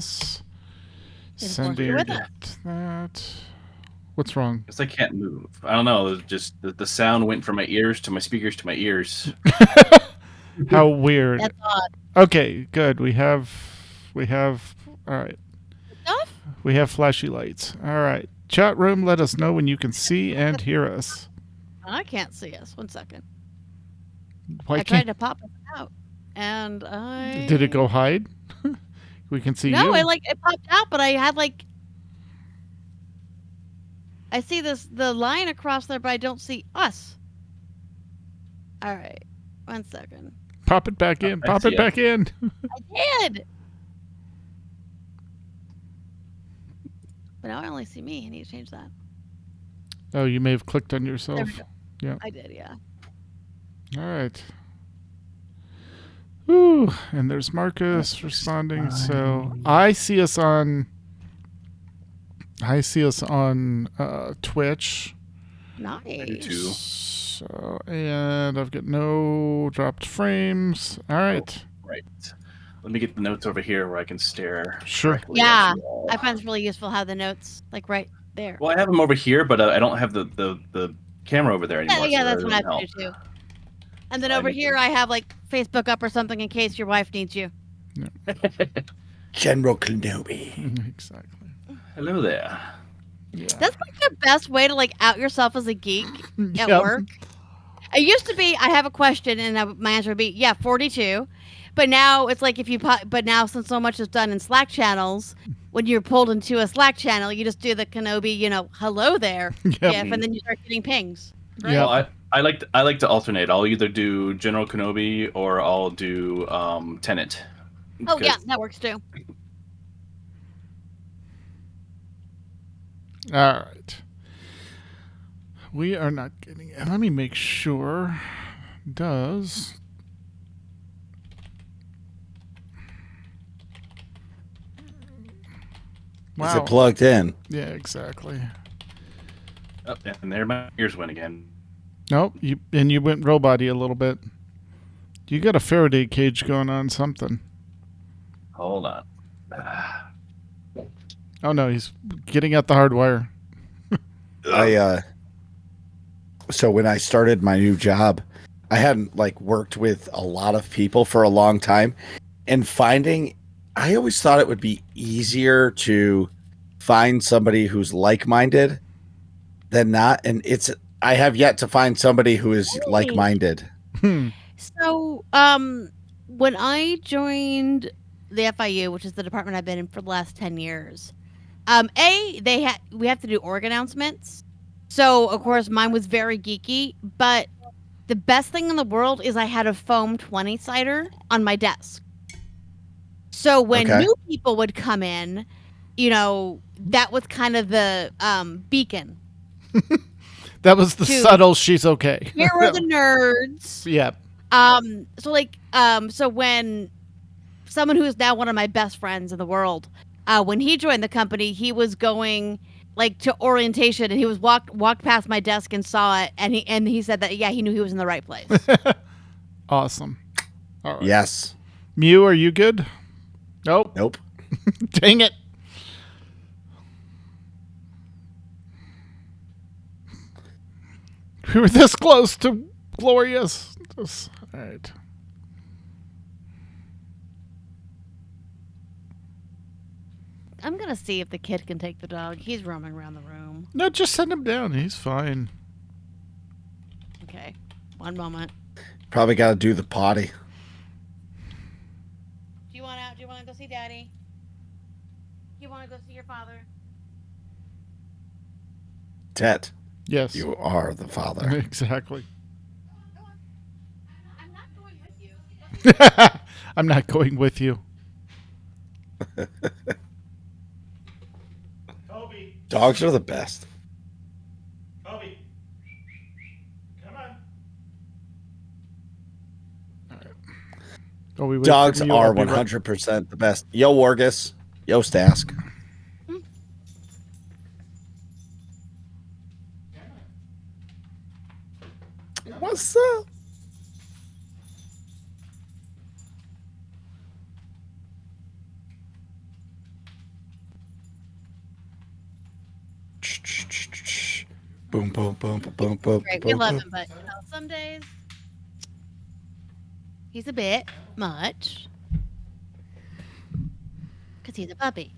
Sending with us. that. What's wrong? Guess I can't move. I don't know. It was just the sound went from my ears to my speakers to my ears. How weird. That's odd. Okay, good. We have. All right. Stuff? We have flashy lights. All right. Chat room, let us know when you can see and hear us. I can't see us. 1 second. Why I tried can't? to pop it out, and I Did it go hide? We can see No, you. it popped out, but I had I see the line across there, but I don't see us. All right, 1 second. Pop it back in. I Pop see it back in. I did, but now I only see me. I need to change that. Oh, you may have clicked on There we yourself. go. Yeah. I did, yeah. All right. Ooh, and there's Marcus responding. So I see us on. Twitch. Nice. I do too. So and I've got no dropped frames. All right. Right. Let me get the notes over here where I can stare. Sure. Directly Yeah, at you all. I find it's really useful how the notes right there. Well, I have them over here, but I don't have the camera over there Yeah, anymore. yeah, so that's that what I doesn't have help. to do too. And then I over need here, to- I have Facebook up or something in case your wife needs you. General Kenobi. Exactly. Hello there. Yeah. That's the best way to out yourself as a geek at Yep. work. It used to be, I have a question, and my answer would be, yeah, 42. But now it's like but now since so much is done in Slack channels, when you're pulled into a Slack channel, you just do the Kenobi, hello there Yep. gif, and then you start getting pings. Right? Yep. Well, I like to alternate. I'll either do General Kenobi or I'll do Tenet. Oh, yeah, Because- that works too. All right. We are not getting it. Let me make sure. Does. Is Wow. it plugged in? Yeah, exactly. Oh, and there my ears went again. Nope. You went robot-y a little bit. You got a Faraday cage going on something. Hold on. Oh no, he's getting out the hard wire. So when I started my new job, I hadn't worked with a lot of people for a long time, and I always thought it would be easier to find somebody who's like-minded than not, and I have yet to find somebody who is like-minded. So, when I joined the FIU, which is the department I've been in for the last 10 years, we have to do org announcements. So, of course, mine was very geeky, but the best thing in the world is I had a foam 20-sider on my desk. So when Okay. new people would come in, that was kind of the beacon. That was the Two. subtle. She's okay. Here are the nerds. Yeah. So when someone who is now one of my best friends in the world, when he joined the company, he was going to orientation, and he was walked past my desk and saw it, and he said that he knew he was in the right place. Awesome. All right. Yes. Mew, are you good? Nope. Nope. Dang it. We were this close to glorious. All right. I'm gonna see if the kid can take the dog. He's roaming around the room. No, just send him down. He's fine. Okay, one moment. Probably got to do the potty. Do you want out? Do you want to go see Daddy? Do you want to go see your father? Tet, Yes. you are the father. Exactly. Go on. I'm not going with you. I'm not going with you. Toby. Dogs are the best. Toby. Come on. Oh, we wait Dogs for you. are I'll be right- 100% the best. Yo, Wargus. Yo, Stask. What's up? Boom, boom, boom, boom, boom. Great. We love him, but some days he's a bit much because he's a puppy.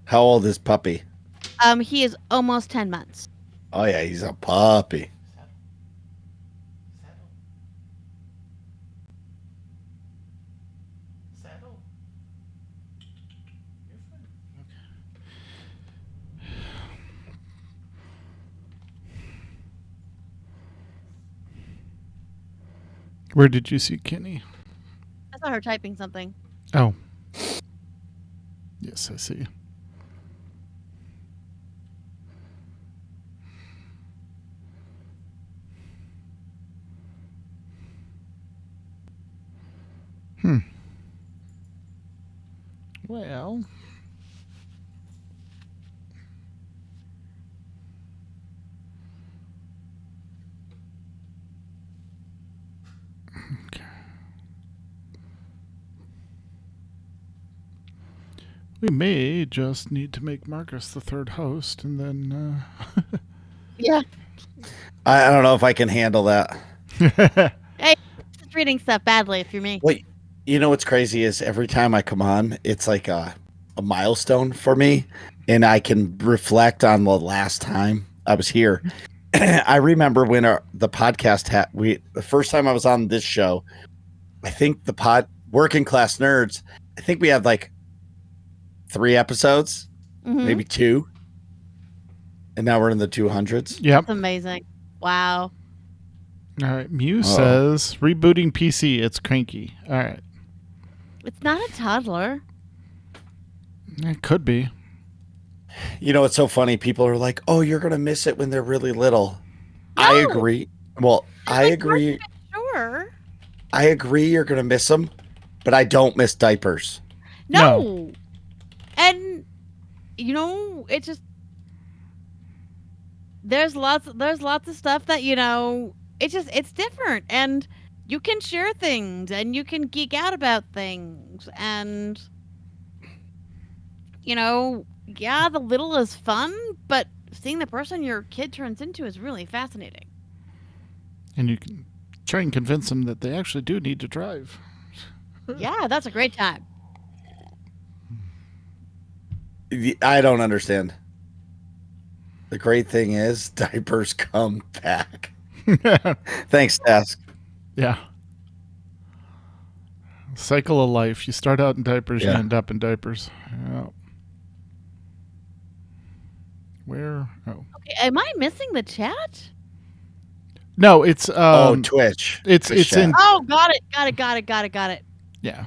How old is Puppy? He is almost 10 months. Oh yeah, he's a puppy. Where did you see Kenny? I saw her typing something. Oh. Yes, I see. Well. Okay. We may just need to make Marcus the third host, and then. Yeah. I don't know if I can handle that. Hey, just reading stuff badly if you're me. Wait, you know what's crazy is every time I come on, it's like a milestone for me, and I can reflect on the last time I was here. I remember when the podcast the first time I was on this show, I think Working Class Nerds, I think we had like 3 episodes, maybe 2. And now we're in the 200s. Yep. That's amazing. Wow. All right. Mew says, rebooting PC, it's cranky. All right. It's not a toddler. It could be. You know, it's so funny. People are like, oh, you're going to miss it when they're really little. No. I agree. Well, I agree. Sure. I agree you're going to miss them, but I don't miss diapers. No. And, you know, it's just, there's lots of stuff that, you know, it's different, and you can share things, and you can geek out about things, and, you know, yeah, the little is fun, but seeing the person your kid turns into is really fascinating. And you can try and convince them that they actually do need to drive. Yeah, that's a great time. I don't understand. The great thing is diapers come back. Thanks, Task. Yeah. Cycle of life. You start out in diapers, you end up in diapers. Yeah. Where? Oh. Okay, am I missing the chat? No, it's Twitch. It's in. Oh, got it. Yeah.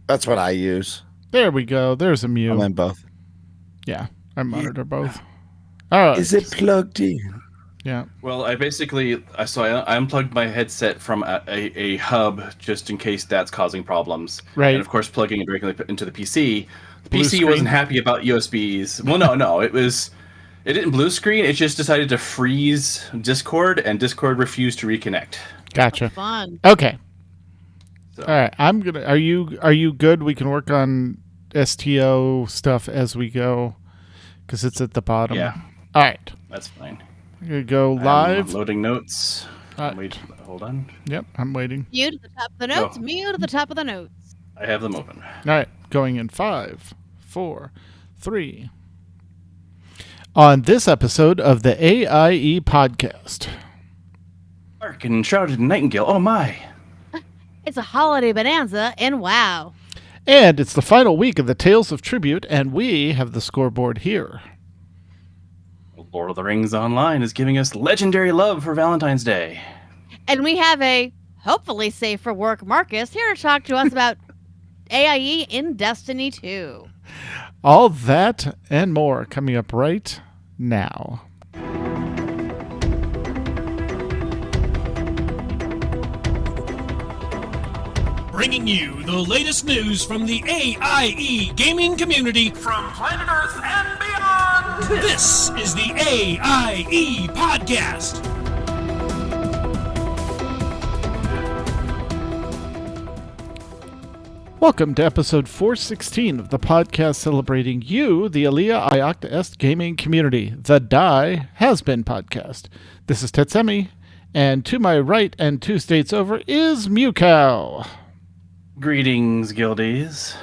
That's what I use. There we go. There's a Mew. I'm in both. Yeah, I monitor both. All right. Is it plugged in? Yeah. Well, I unplugged my headset from a hub just in case that's causing problems. Right. And of course, plugging it directly into the PC. The Blue PC screen? wasn't happy about USBs. Well, no, it didn't blue screen. It just decided to freeze Discord, and Discord refused to reconnect. Gotcha. Fun. Okay. So. All right. Are you good? We can work on STO stuff as we go, because it's at the bottom. Yeah. All right. That's fine. I'm gonna go live. I'm loading notes. All Wait, hold on. Yep, I'm waiting. Mew to the top of the notes. Mew to the top of the notes. I have them open. All right, going in 5, 4, 3. On this episode of the AIE Podcast. Mark and Shrouded Nightingale. Oh my! It's a holiday bonanza, and wow. And it's the final week of the Tales of Tribute, and we have the scoreboard here. Lord of the Rings Online is giving us legendary love for Valentine's Day. And we have a hopefully safe for work Marcus here to talk to us about AIE in Destiny 2. All that and more coming up right now. Bringing you the latest news from the AIE gaming community from planet Earth and beyond. This is the AIE Podcast. Welcome to episode 416 of the podcast celebrating you, the Alia Iacta Est gaming community, the Die Has Been podcast. This is Tetsemi, and to my right and 2 states over is Mewcow. Greetings, guildies.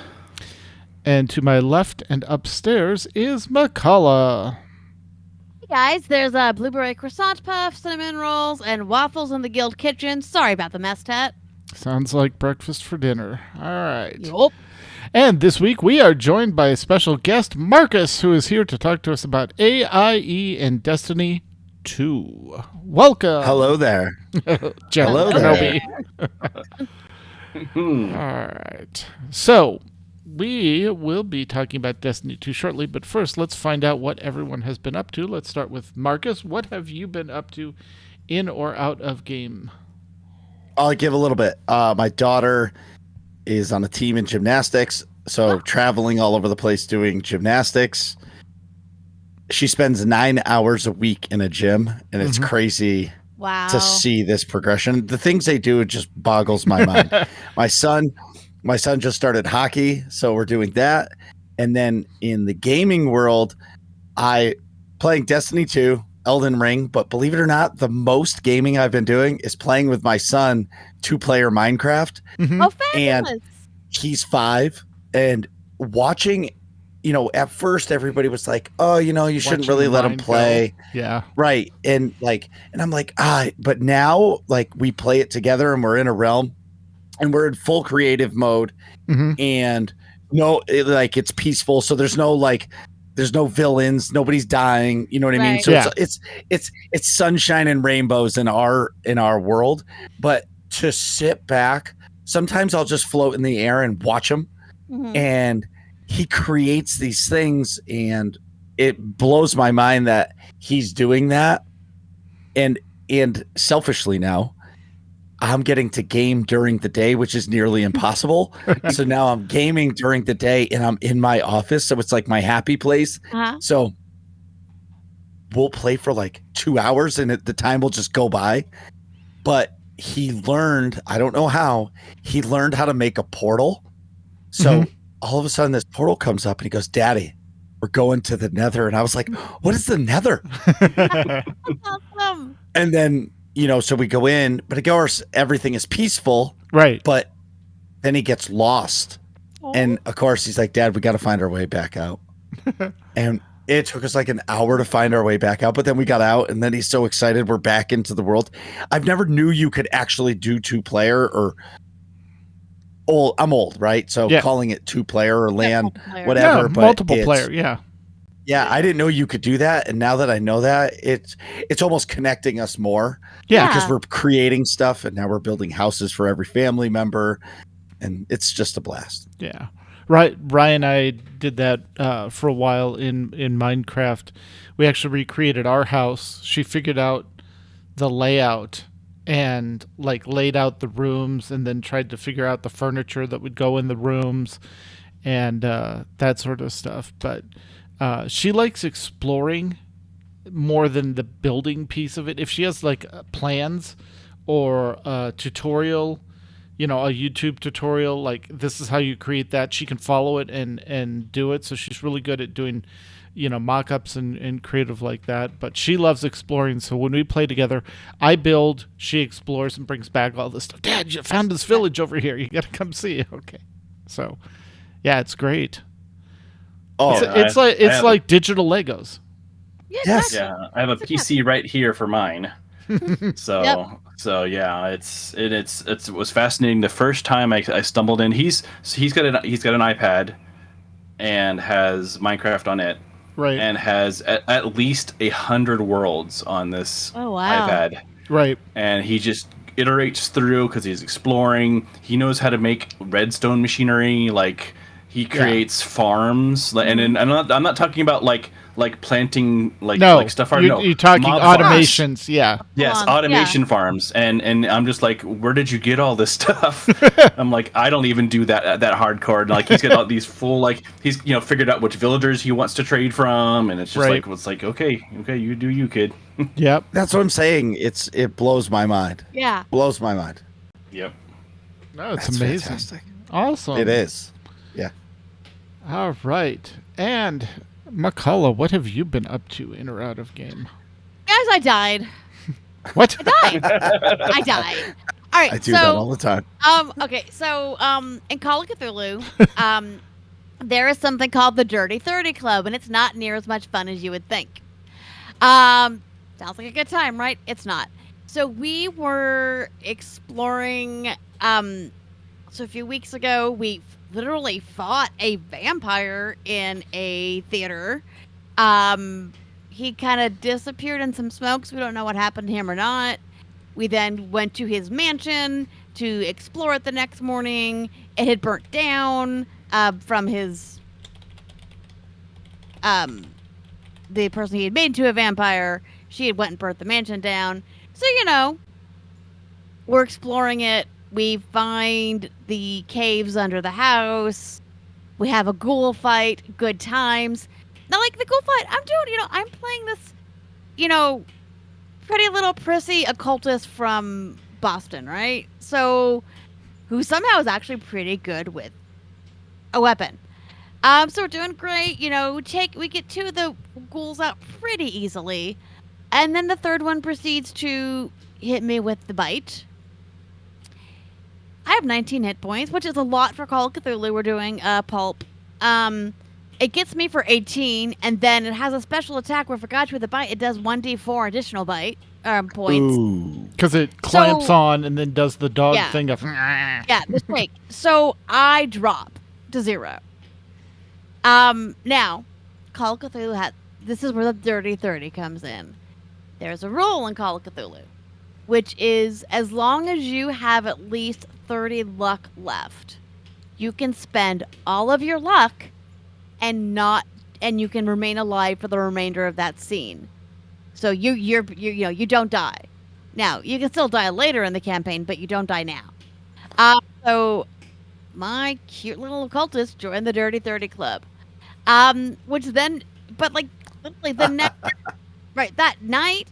And to my left and upstairs is McCullough. Hey guys, there's a blueberry croissant puff, cinnamon rolls, and waffles in the guild kitchen. Sorry about the mess, Tet. Sounds like breakfast for dinner. All right. Yup. And this week we are joined by a special guest, Marcus, who is here to talk to us about AIE and Destiny 2. Welcome. Hello there. Hello there. All right. So we will be talking about Destiny 2 shortly, but first let's find out what everyone has been up to. Let's start with Marcus. What have you been up to in or out of game? I'll give a little bit. My daughter is on a team in gymnastics, so traveling all over the place doing gymnastics. She spends 9 hours a week in a gym, and it's crazy Wow. to see this progression. The things they do, it just boggles my mind. My son just started hockey, so we're doing that. And then in the gaming world, playing Destiny 2, Elden Ring, but believe it or not, the most gaming I've been doing is playing with my son 2-player Minecraft. Mm-hmm. Oh, fabulous. And he's 5, and watching, at first everybody was like, oh, you shouldn't really let him play. Yeah. Right. And I'm like, but now we play it together and we're in a realm and we're in full creative mode and it's peaceful. So there's no villains, nobody's dying. You know what I mean? Right. So it's sunshine and rainbows in our world. But to sit back, sometimes I'll just float in the air and watch him, and he creates these things, and it blows my mind that he's doing that. And selfishly now, I'm getting to game during the day, which is nearly impossible. So now I'm gaming during the day and I'm in my office. So it's like my happy place. So we'll play for 2 hours and the time will just go by. But he learned, I don't know how, he learned how to make a portal. So all of a sudden this portal comes up and he goes, Daddy, we're going to the Nether. And I was like, what is the Nether? Awesome. And then, so we go in, but of course everything is peaceful. Right. But then he gets lost. Oh. And of course he's like, Dad, we got to find our way back out. And it took us an hour to find our way back out, but then we got out and then he's so excited. We're back into the world. I've never knew you could actually do 2-player or I'm old, right? So calling it 2-player or LAN, whatever. Yeah, but multiple player. Yeah. Yeah, I didn't know you could do that, and now that I know that, it's almost connecting us more. Yeah, because we're creating stuff, and now we're building houses for every family member, and it's just a blast. Yeah, right. Ryan and I did that for a while in Minecraft. We actually recreated our house. She figured out the layout and laid out the rooms, and then tried to figure out the furniture that would go in the rooms, and that sort of stuff. But she likes exploring more than the building piece of it. If she has plans or a tutorial, a YouTube tutorial, this is how you create that, she can follow it and do it. So she's really good at doing, mock-ups and creative like that. But she loves exploring. So when we play together, I build, she explores and brings back all this stuff. Dad, you found this village over here. You got to come see. Okay. So yeah, it's great. Oh, it's like digital Legos. Yes. Yeah, I have a PC right here for mine. So yeah, it was fascinating. The first time I stumbled in, he's got an iPad and has Minecraft on it, right? And has at least 100 worlds on this iPad, right? And he just iterates through because he's exploring. He knows how to make redstone machinery, He creates farms, and I'm not talking about planting stuff. You're talking automations, farms. Yes, automation farms, and I'm just like, where did you get all this stuff? I'm like, I don't even do that hardcore. And he's got all these full he's figured out which villagers he wants to trade from, and it's just okay, you do you, kid. Yep, that's what I'm saying. It blows my mind. Yeah, blows my mind. Yep. No, it's amazing. Fantastic. Awesome. It is. Yeah. All right. And McCullough, what have you been up to in or out of game? Guys, I died. What? I died. All right. I do that all the time. Okay. So, in Call of Cthulhu, there is something called the Dirty 30 Club, and it's not near as much fun as you would think. Sounds like a good time, right? It's not. So we were exploring. So a few weeks ago, we literally fought a vampire in a theater. He kind of disappeared in some smokes. We don't know what happened to him or not. We then went to his mansion to explore it the next morning. It had burnt down from his the person he had made into a vampire. She had went and burnt the mansion down. So, we're exploring it. We find the caves under the house. We have a ghoul fight. Good times. Now, like the ghoul fight, I'm playing this, pretty little prissy occultist from Boston, right? So, who somehow is actually pretty good with a weapon. So we're doing great. We get two of the ghouls out pretty easily. And then the third one proceeds to hit me with the bite. I have 19 hit points, which is a lot for Call of Cthulhu. We're doing Pulp. It gets me for 18, and then it has a special attack where if it got you with a bite, it does 1d4 additional bite points. Because it clamps on and then does the dog thing of... Yeah, mistake. So I drop to 0. Now, Call of Cthulhu this is where the Dirty 30 comes in. There's a rule in Call of Cthulhu, which is as long as you have at least 30 luck left, you can spend all of your luck and you can remain alive for the remainder of that scene. So you don't die. Now, you can still die later in the campaign, but you don't die now. So my cute little occultist joined the Dirty 30 Club. Which then, but like literally the next, right, that night,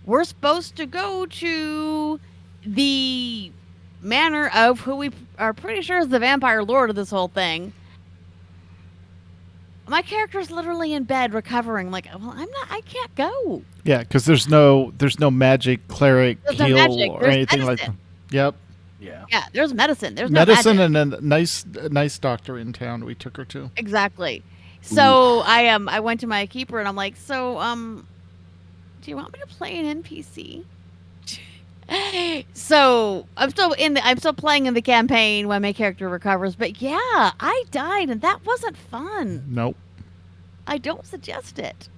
we're supposed to go to the manor of who we are pretty sure is the vampire lord of this whole thing. My character's literally in bed recovering. Like, well, I can't go. Yeah, because there's no magic, cleric, heal, or anything medicine. like that. Yep. Yeah, there's medicine. There's medicine no magic. And a nice doctor in town we took her to. Exactly. So I went to my keeper and I'm like, so do you want me to play an NPC? So I'm still playing in the campaign when my character recovers, but yeah, I died and that wasn't fun. Nope. I don't suggest it.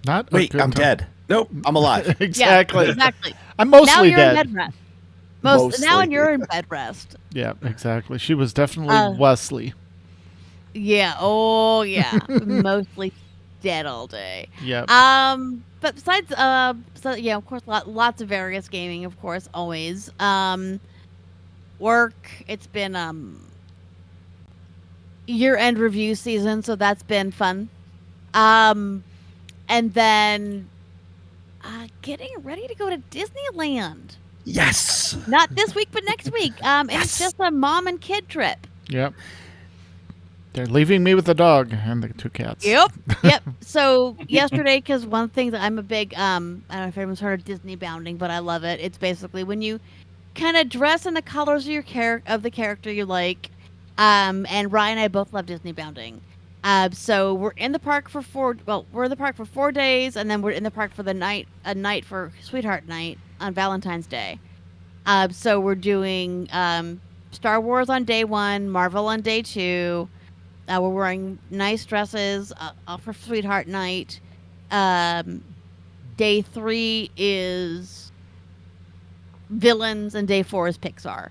Not. Wait, I'm dead. Nope, I'm alive. Exactly. Yeah, exactly. I'm mostly now you're dead. in bed rest. Now you're in bed rest. Yeah, exactly. She was definitely Wesley. Yeah. Oh yeah. Mostly dead all day. Yeah. But besides, of course, lots of various gaming, of course, always. Work. It's been year-end review season, so that's been fun. And then getting ready to go to Disneyland. Yes. Not this week, but next week. And it's just a mom and kid trip. Yep. They're leaving me with the dog and the 2 cats. Yep. So yesterday, because one of the things I'm a big, I don't know if anyone's heard of Disney bounding, but I love it. It's basically when you kind of dress in the colors of the character you like. And Ryan and I both love Disney bounding. So we're in the park for 4 days, and then we're in the park for a night for Sweetheart Night on Valentine's Day. So we're doing Star Wars on day 1, Marvel on day 2. We're wearing nice dresses for Sweetheart Night. Day 3 is Villains, and day 4 is Pixar.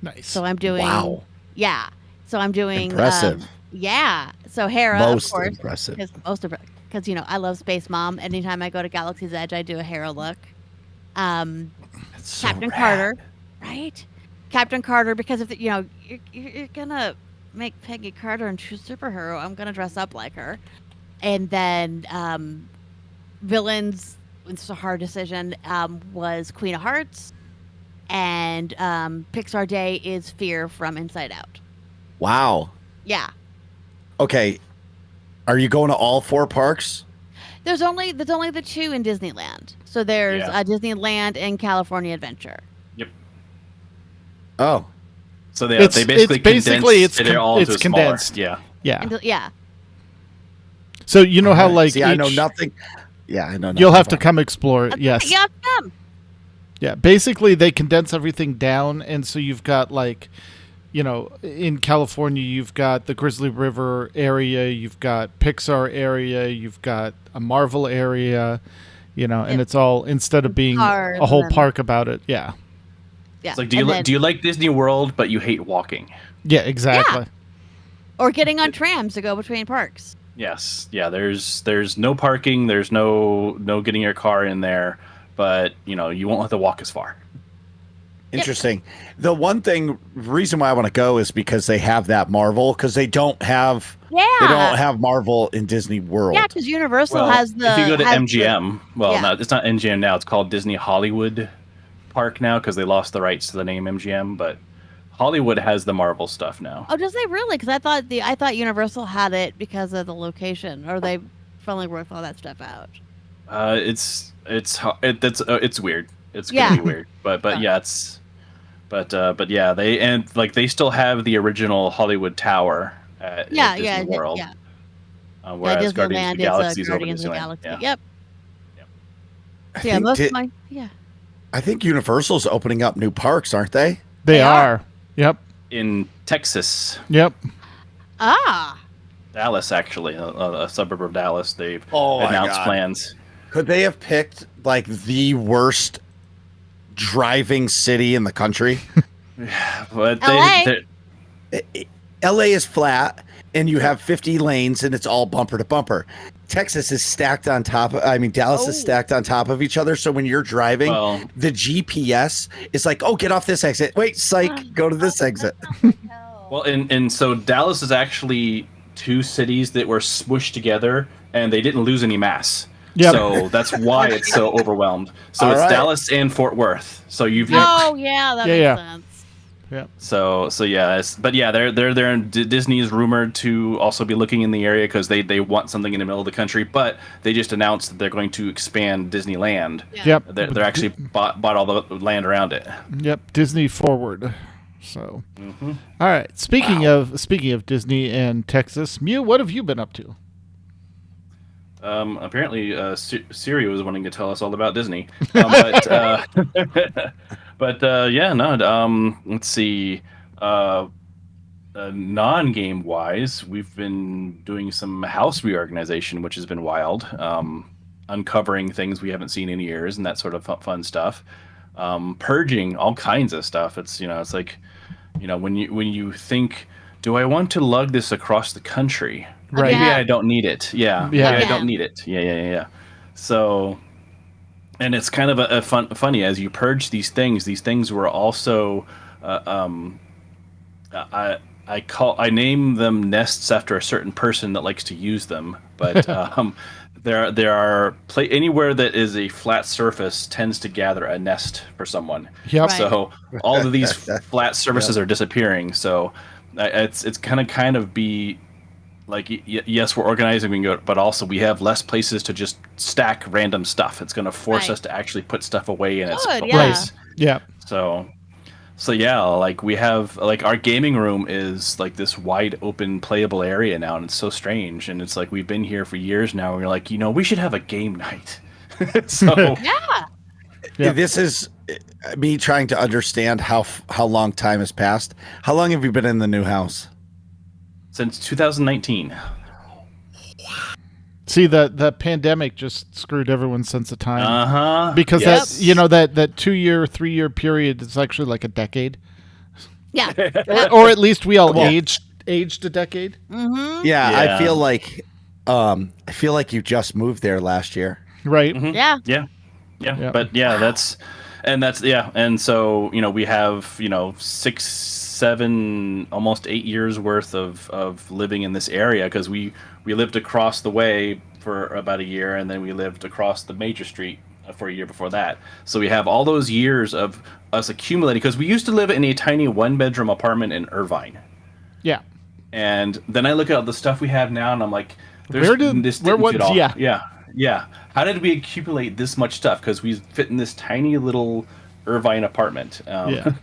Nice. So I'm doing... Wow. Yeah. So I'm doing... Impressive. Yeah. So Hera, Most of course. impressive. Because, I love Space Mom. Anytime I go to Galaxy's Edge, I do a Hera look. So Captain rad. Carter. Right? Captain Carter, because if, you're going to make Peggy Carter and true superhero, I'm going to dress up like her. And then Villains, it's a hard decision, was Queen of Hearts. and Pixar Day is Fear from Inside Out. Wow. Yeah. Okay. Are you going to all 4 parks? There's only the 2 in Disneyland. So there's Disneyland and California Adventure. Yep. Oh. So they basically condensed it all it's to condensed. smaller. Yeah. Yeah. So you know how like See, I know nothing. Yeah, I know nothing. You'll have to come explore it. Yes. Yeah, come. Yeah. Basically, they condense everything down, and so you've got like, you know, in California, you've got the Grizzly River area, you've got Pixar area, you've got a Marvel area, you know, and it's all, instead of being a whole park about it. Yeah. Yeah. It's like, do you like Disney World, but you hate walking? Yeah, exactly. Yeah. Or getting on trams to go between parks. Yes. Yeah. There's no parking. There's no getting your car in there, but you know you won't have to walk as far. Interesting. The one reason why I want to go is because they have that Marvel, because they don't have Marvel in Disney World. Yeah, because Universal has the. If you go to MGM, no, it's not MGM now. It's called Disney Hollywood Park now because they lost the rights to the name MGM, but Hollywood has the Marvel stuff now. Oh, does they really? Because I thought Universal had it because of the location, or they finally worked all that stuff out. It's weird. It's gonna be weird, but yeah, but yeah, they still have the original Hollywood Tower at Disney World. Yeah. Whereas Guardians of the Galaxy is over Guardians of the Disneyland. Galaxy. Yeah. Yep. I think Universal's opening up new parks, aren't they? They are. Yep. In Texas. Yep. Dallas, actually, a suburb of Dallas. They've Oh, my announced God. plans. Could they have picked like the worst driving city in the country? But LA. LA is flat and you have 50 lanes and it's all bumper to bumper. Texas is stacked on top of, Dallas is stacked on top of each other. So when you're driving, the GPS is like, oh, get off this exit. Wait, psych, go to this exit. Well, and so Dallas is actually 2 cities that were smushed together and they didn't lose any mass. Yep. So that's why it's so overwhelmed. So it's Dallas and Fort Worth. So you've that makes sense. Yeah. So yeah, but yeah, they're there. Disney is rumored to also be looking in the area because they want something in the middle of the country. But they just announced that they're going to expand Disneyland. Yeah. Yep. They're actually bought all the land around it. Yep. Disney forward. So, all right. Speaking of Disney and Texas, Mew, what have you been up to? Apparently, Siri was wanting to tell us all about Disney, but yeah, no. Let's see. Non-game wise, we've been doing some house reorganization, which has been wild. Uncovering things we haven't seen in years and that sort of fun stuff. Purging all kinds of stuff. It's like, when you think, do I want to lug this across the country? Right. Maybe I don't need it. Maybe I don't need it. Yeah. So, and it's kind of funny as you purge these things were also, I name them nests after a certain person that likes to use them, but there are anywhere that is a flat surface tends to gather a nest for someone. Yep. Right. So all of these flat surfaces are disappearing. So it's kind of be like, yes, we're organizing, but also we have less places to just stack random stuff. It's going to force us to actually put stuff away in its place. Yeah. So yeah, like we have, like, our gaming room is like this wide open playable area now, and it's so strange. And it's like we've been here for years now. And we're like, we should have a game night. So Yeah. This is me trying to understand how long time has passed. How long have you been in the new house? Since 2019. See, the pandemic just screwed everyone's sense of time. Because that 2-year, 3-year period is actually like a decade. Yeah. or at least we all aged a decade. Mm-hmm. Yeah, I feel like you just moved there last year. Right. Mm-hmm. Yeah. Yeah. But yeah, and so we have 6, 7, almost 8 years worth of living in this area, because we lived across the way for about a year, and then we lived across the major street for a year before that. So we have all those years of us accumulating, because we used to live in a tiny 1-bedroom apartment in Irvine. Yeah. And then I look at the stuff we have now, and I'm like, Where did yeah. How did we accumulate this much stuff? Because we fit in this tiny little Irvine apartment. Yeah.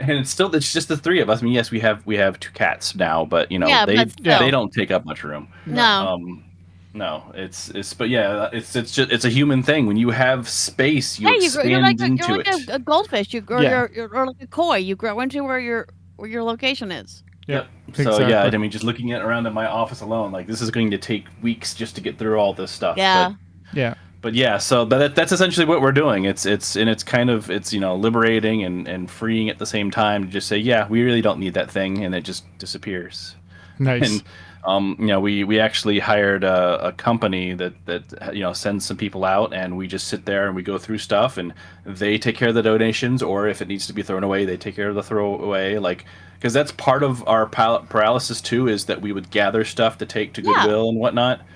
And it's just the three of us. I mean, yes, we have 2 cats now, but Yeah, but still. they don't take up much room. No. No, but yeah, it's a human thing. When you have space, you expand you're like into it. a goldfish. You grow, Yeah. you're like a koi. You grow into where your location is. Yep. So Exactly. yeah, I mean, just looking at around in my office alone, like this is going to take weeks just to get through all this stuff. Yeah. Yeah. But yeah, so that's essentially what we're doing. It's kind of liberating and freeing at the same time to just say, yeah, we really don't need that thing, and it just disappears. Nice. And we actually hired a company that sends some people out, and we just sit there and we go through stuff, and they take care of the donations, or if it needs to be thrown away, they take care of the throwaway. Like, because that's part of our paralysis too, is that we would gather stuff to take to Goodwill and whatnot, And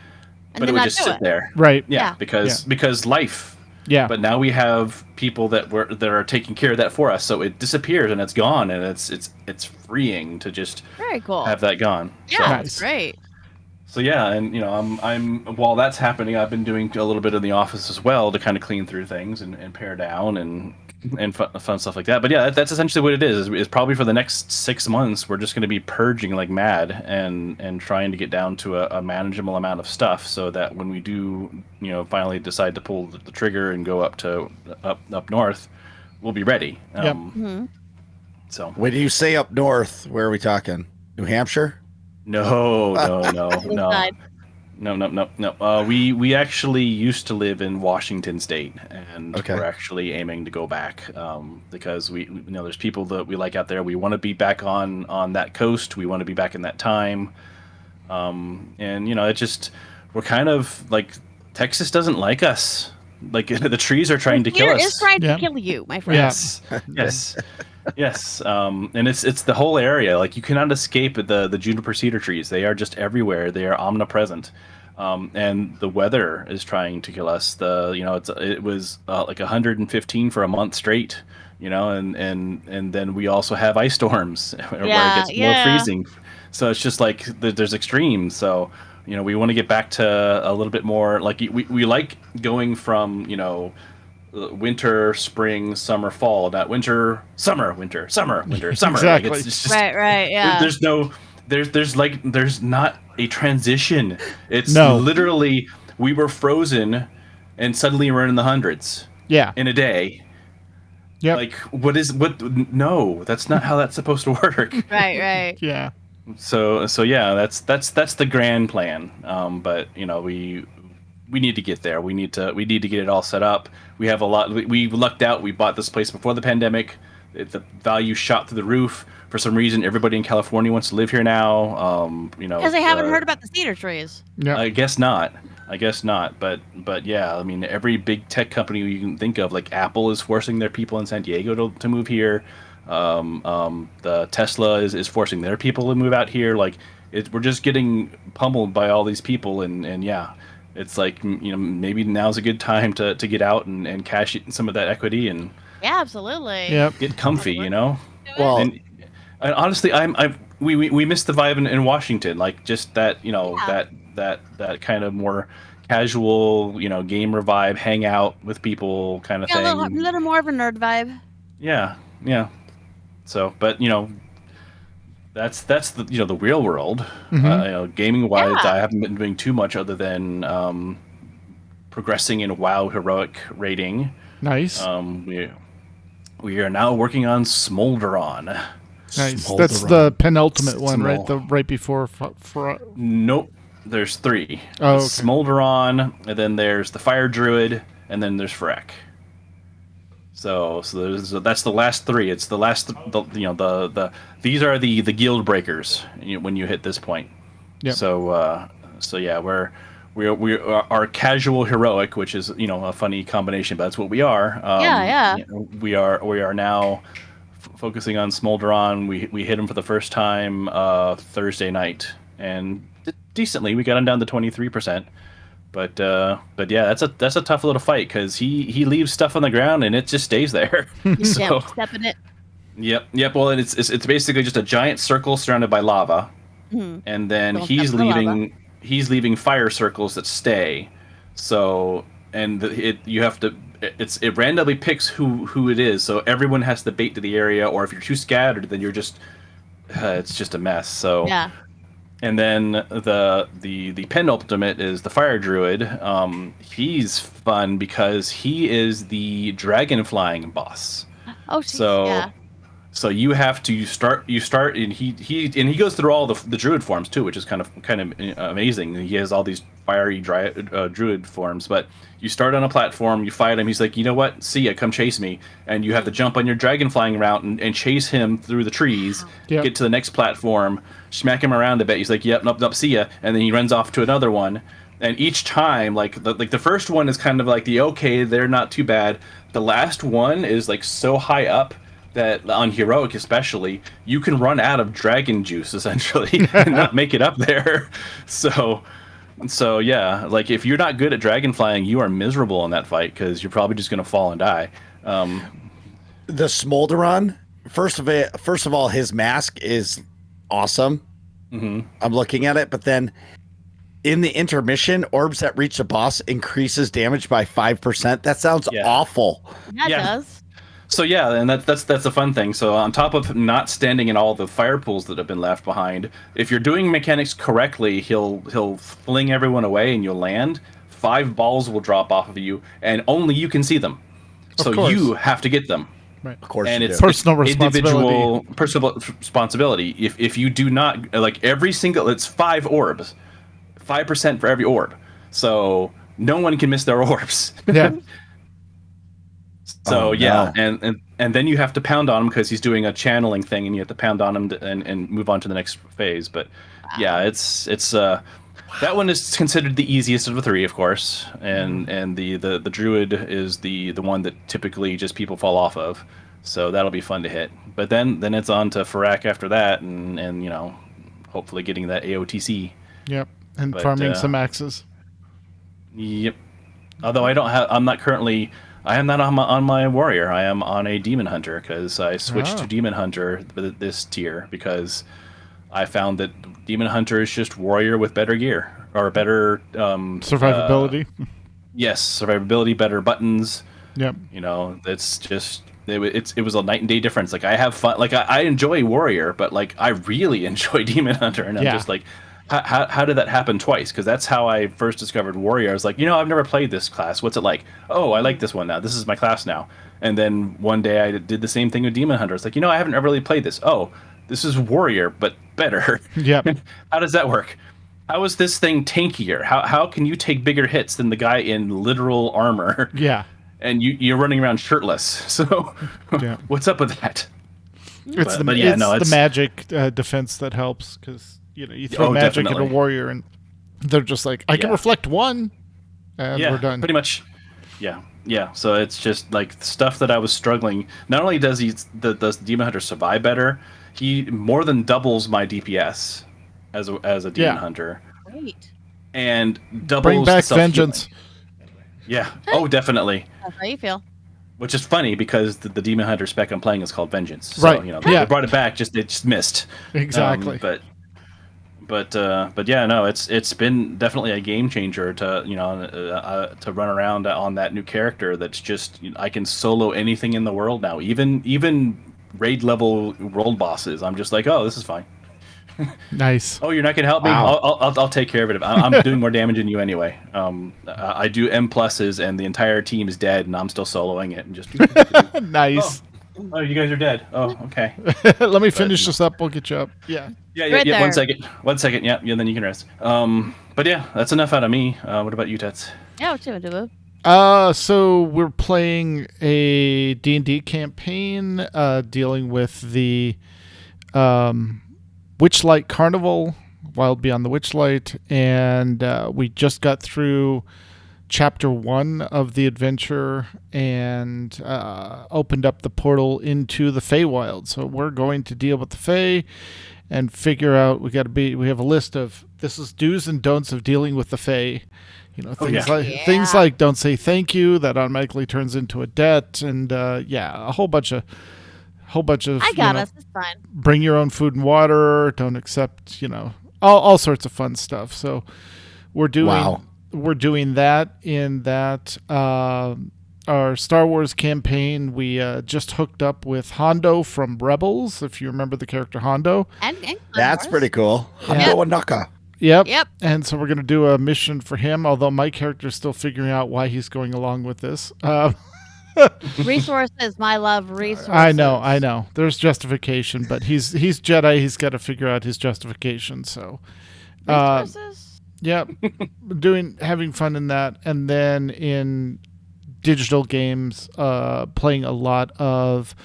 but then it would not just do sit it. there. Right. Yeah. Because life. Yeah. But now we have people that are taking care of that for us, so it disappears and it's gone, and it's freeing to just Very cool. have that gone. Yeah, So, Nice. that's great. so yeah, and I'm while that's happening, I've been doing a little bit in the office as well to kind of clean through things and pare down and fun stuff like that. But yeah, that's essentially what it is probably for the next 6 months we're just going to be purging like mad and trying to get down to a manageable amount of stuff, so that when we do finally decide to pull the trigger and go up north, we'll be ready. Yep. So When you say up north, where are we talking? New Hampshire? no. Inside. No. We actually used to live in Washington State, and Okay. we're actually aiming to go back because we there's people that we like out there. We want to be back on that coast. We want to be back in that time, and it just we're kind of like Texas doesn't like us. Like the trees are trying to kill Fear us. is trying Yeah. to kill you, my friend. Yeah. Yes. And it's the whole area. Like you cannot escape the juniper cedar trees. They are just everywhere. They are omnipresent. And the weather is trying to kill us. It was like 115 for a month straight. And then we also have ice storms where it gets more freezing. So it's just like there's extremes. So we want to get back to a little bit more like we like going from winter, spring, summer, fall. Not winter, summer, winter, summer, winter, summer. Exactly. Like it's just, Right, yeah. There's not a transition. It's No. literally we were frozen, and suddenly we're in the hundreds Yeah. in a day. Yep. Like what? No, that's not how that's supposed to work. Right. Yeah. So yeah, that's the grand plan. But we need to get there. We need to get it all set up. We have a lot. We lucked out. We bought this place before the pandemic. The value shot through the roof. For some reason, everybody in California wants to live here now. Because they haven't heard about the cedar trees. Yeah. I guess not. But yeah, I mean, every big tech company you can think of, like Apple, is forcing their people in San Diego to move here. The Tesla is forcing their people to move out here. Like, we're just getting pummeled by all these people, and yeah, it's like maybe now's a good time to get out and cash some of that equity and Yeah, absolutely. Yep. get comfy. Well, And honestly, we missed the vibe in Washington, like just that that kind of more casual gamer vibe, hang out with people kind of Yeah, a thing. little more of a nerd vibe. Yeah. So, but that's the the real world. Gaming wise, Yeah. I haven't been doing too much other than progressing in WoW heroic rating. Nice. We are now working on Smolderon. Nice. Smolder That's on. the penultimate one, right? Small. The right before. For Nope. There's 3. Oh, okay. Smolderon, and then there's the Fire Druid, and then there's Freck. So that's the last 3. It's the last these are the guild breakers when you hit this point. Yep. So yeah, we are casual heroic, which is a funny combination, but that's what we are. Yeah. We are now focusing on Smolderon. We hit him for the first time Thursday night, and decently we got him down to 23%. But yeah, that's a tough little fight because he leaves stuff on the ground and it just stays there. You So can't step in it. yep. Well, it's basically just a giant circle surrounded by lava, and then Don't step in the lava. he's leaving fire circles that stay. So you have to it randomly picks who it is. So everyone has to bait to the area, or if you're too scattered, then you're just it's just a mess. So Yeah. and then the penultimate is the fire druid. He's fun because he is the dragon flying boss. Oh, geez, So yeah. so you have to start and he goes through all the druid forms too, which is kind of amazing. He has all these fiery druid forms, but you start on a platform, you fight him, he's like, you know what, see ya, come chase me, and you have to jump on your dragon flying route and chase him through the trees. Yep. Get to the next platform, smack him around a bit, he's like, yep, nope, see ya, and then he runs off to another one. And each time, like the first one is kind of like they're not too bad. The last one is like so high up that on heroic especially, you can run out of dragon juice essentially and not make it up there. So yeah, like if you're not good at dragon flying, you are miserable in that fight because you're probably just gonna fall and die. The Smolderon, first of all, his mask is awesome. Mhm. I'm looking at it, but then in the intermission, orbs that reach the boss increases damage by 5%. That sounds awful. That Yeah. does. So yeah, and that's a fun thing. So on top of not standing in all the fire pools that have been left behind, if you're doing mechanics correctly, he'll fling everyone away and you'll land. 5 balls will drop off of you, and only you can see them. So course. you have to get them. Right. Of course, And you it's do. Personal individual personal responsibility. If you do not like every single, it's 5 orbs, 5% for every orb. So no one can miss their orbs. Yeah. So Oh, yeah, no. and then you have to pound on him because he's doing a channeling thing, and you have to pound on him and move on to the next phase. But yeah, it's that one is considered the easiest of the 3, of course, and the druid is the one that typically just people fall off of. So that'll be fun to hit. But then it's on to Farak after that, and you know, hopefully getting that AOTC. Yep. And But, farming some axes. Yep. Although I'm not on my warrior. I am on a demon hunter because I switched Oh. to demon hunter this tier because I found that demon hunter is just warrior with better gear or better Survivability. Yes, survivability, better buttons. Yep. You know, it's just it was a night and day difference. Like I have fun. Like I enjoy warrior, but like I really enjoy demon hunter, and I'm Yeah. just like, how did that happen twice? Because that's how I first discovered warrior. I was like, I've never played this class. What's it like? Oh, I like this one now. This is my class now. And then one day I did the same thing with demon hunter. It's like, I haven't ever really played this. Oh, this is warrior, but better. Yep. How does that work? How is this thing tankier? How can you take bigger hits than the guy in literal armor? Yeah. And you're running around shirtless. So Yeah. what's up with that? It's But yeah, it's no, the it's- magic defense that helps because you throw magic at a definitely. warrior and they're just like, I can Yeah. reflect 1, and Yeah, we're done. pretty much. Yeah. So it's just like stuff that I was struggling. Not only does does Demon Hunter survive better, he more than doubles my DPS as a Demon Yeah. Hunter, Great. and doubles Bring back self-healing. vengeance. Yeah. Oh, definitely. That's how you feel. Which is funny because the Demon Hunter spec I'm playing is called Vengeance. So, Right. They Yeah. brought it back, they just missed. Exactly. But yeah, no, it's been definitely a game changer to run around on that new character. That's just I can solo anything in the world now, even raid level world bosses. I'm just like, oh, this is fine. Nice. Oh, you're not gonna help me? Wow. I'll take care of it. I'm doing more damage than you anyway. I do M pluses, and the entire team is dead, and I'm still soloing it and just. Nice. Oh, you guys are dead. Oh, okay. Let me finish this up. We'll get you up. Yeah. Yeah. Right there. 1 second. 1 second. Yeah. Then you can rest. But yeah, that's enough out of me. What about you, Tets? Yeah, what you gonna do? So we're playing a D&D campaign dealing with the Witchlight Carnival, Wild Beyond the Witchlight, and we just got through chapter 1 of the adventure and opened up the portal into the Feywild. So we're going to deal with the Fey and figure out. We have a list of this is do's and don'ts of dealing with the Fae. Things like don't say thank you, that automatically turns into a debt, and a whole bunch of I got us. It's fine. Bring your own food and water. Don't accept all sorts of fun stuff. So we're doing that in that our Star Wars campaign. We just hooked up with Hondo from Rebels, if you remember the character Hondo. And that's pretty cool. Hondo and Naka. Yep. And so we're going to do a mission for him, although my character's still figuring out why he's going along with this. Resources, my love, resources. I know. There's justification, but he's Jedi. He's got to figure out his justification. So, resources. Yep. Having fun in that. And then in digital games, playing a lot of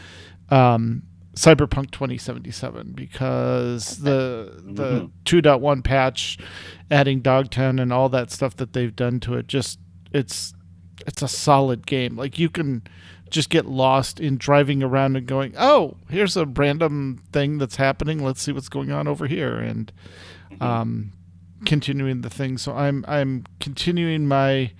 Cyberpunk 2077 because the 2.1 patch, adding Dogtown and all that stuff that they've done to it, it's a solid game. Like, you can just get lost in driving around and going, oh, here's a random thing that's happening. Let's see what's going on over here, and continuing the thing. So I'm continuing my,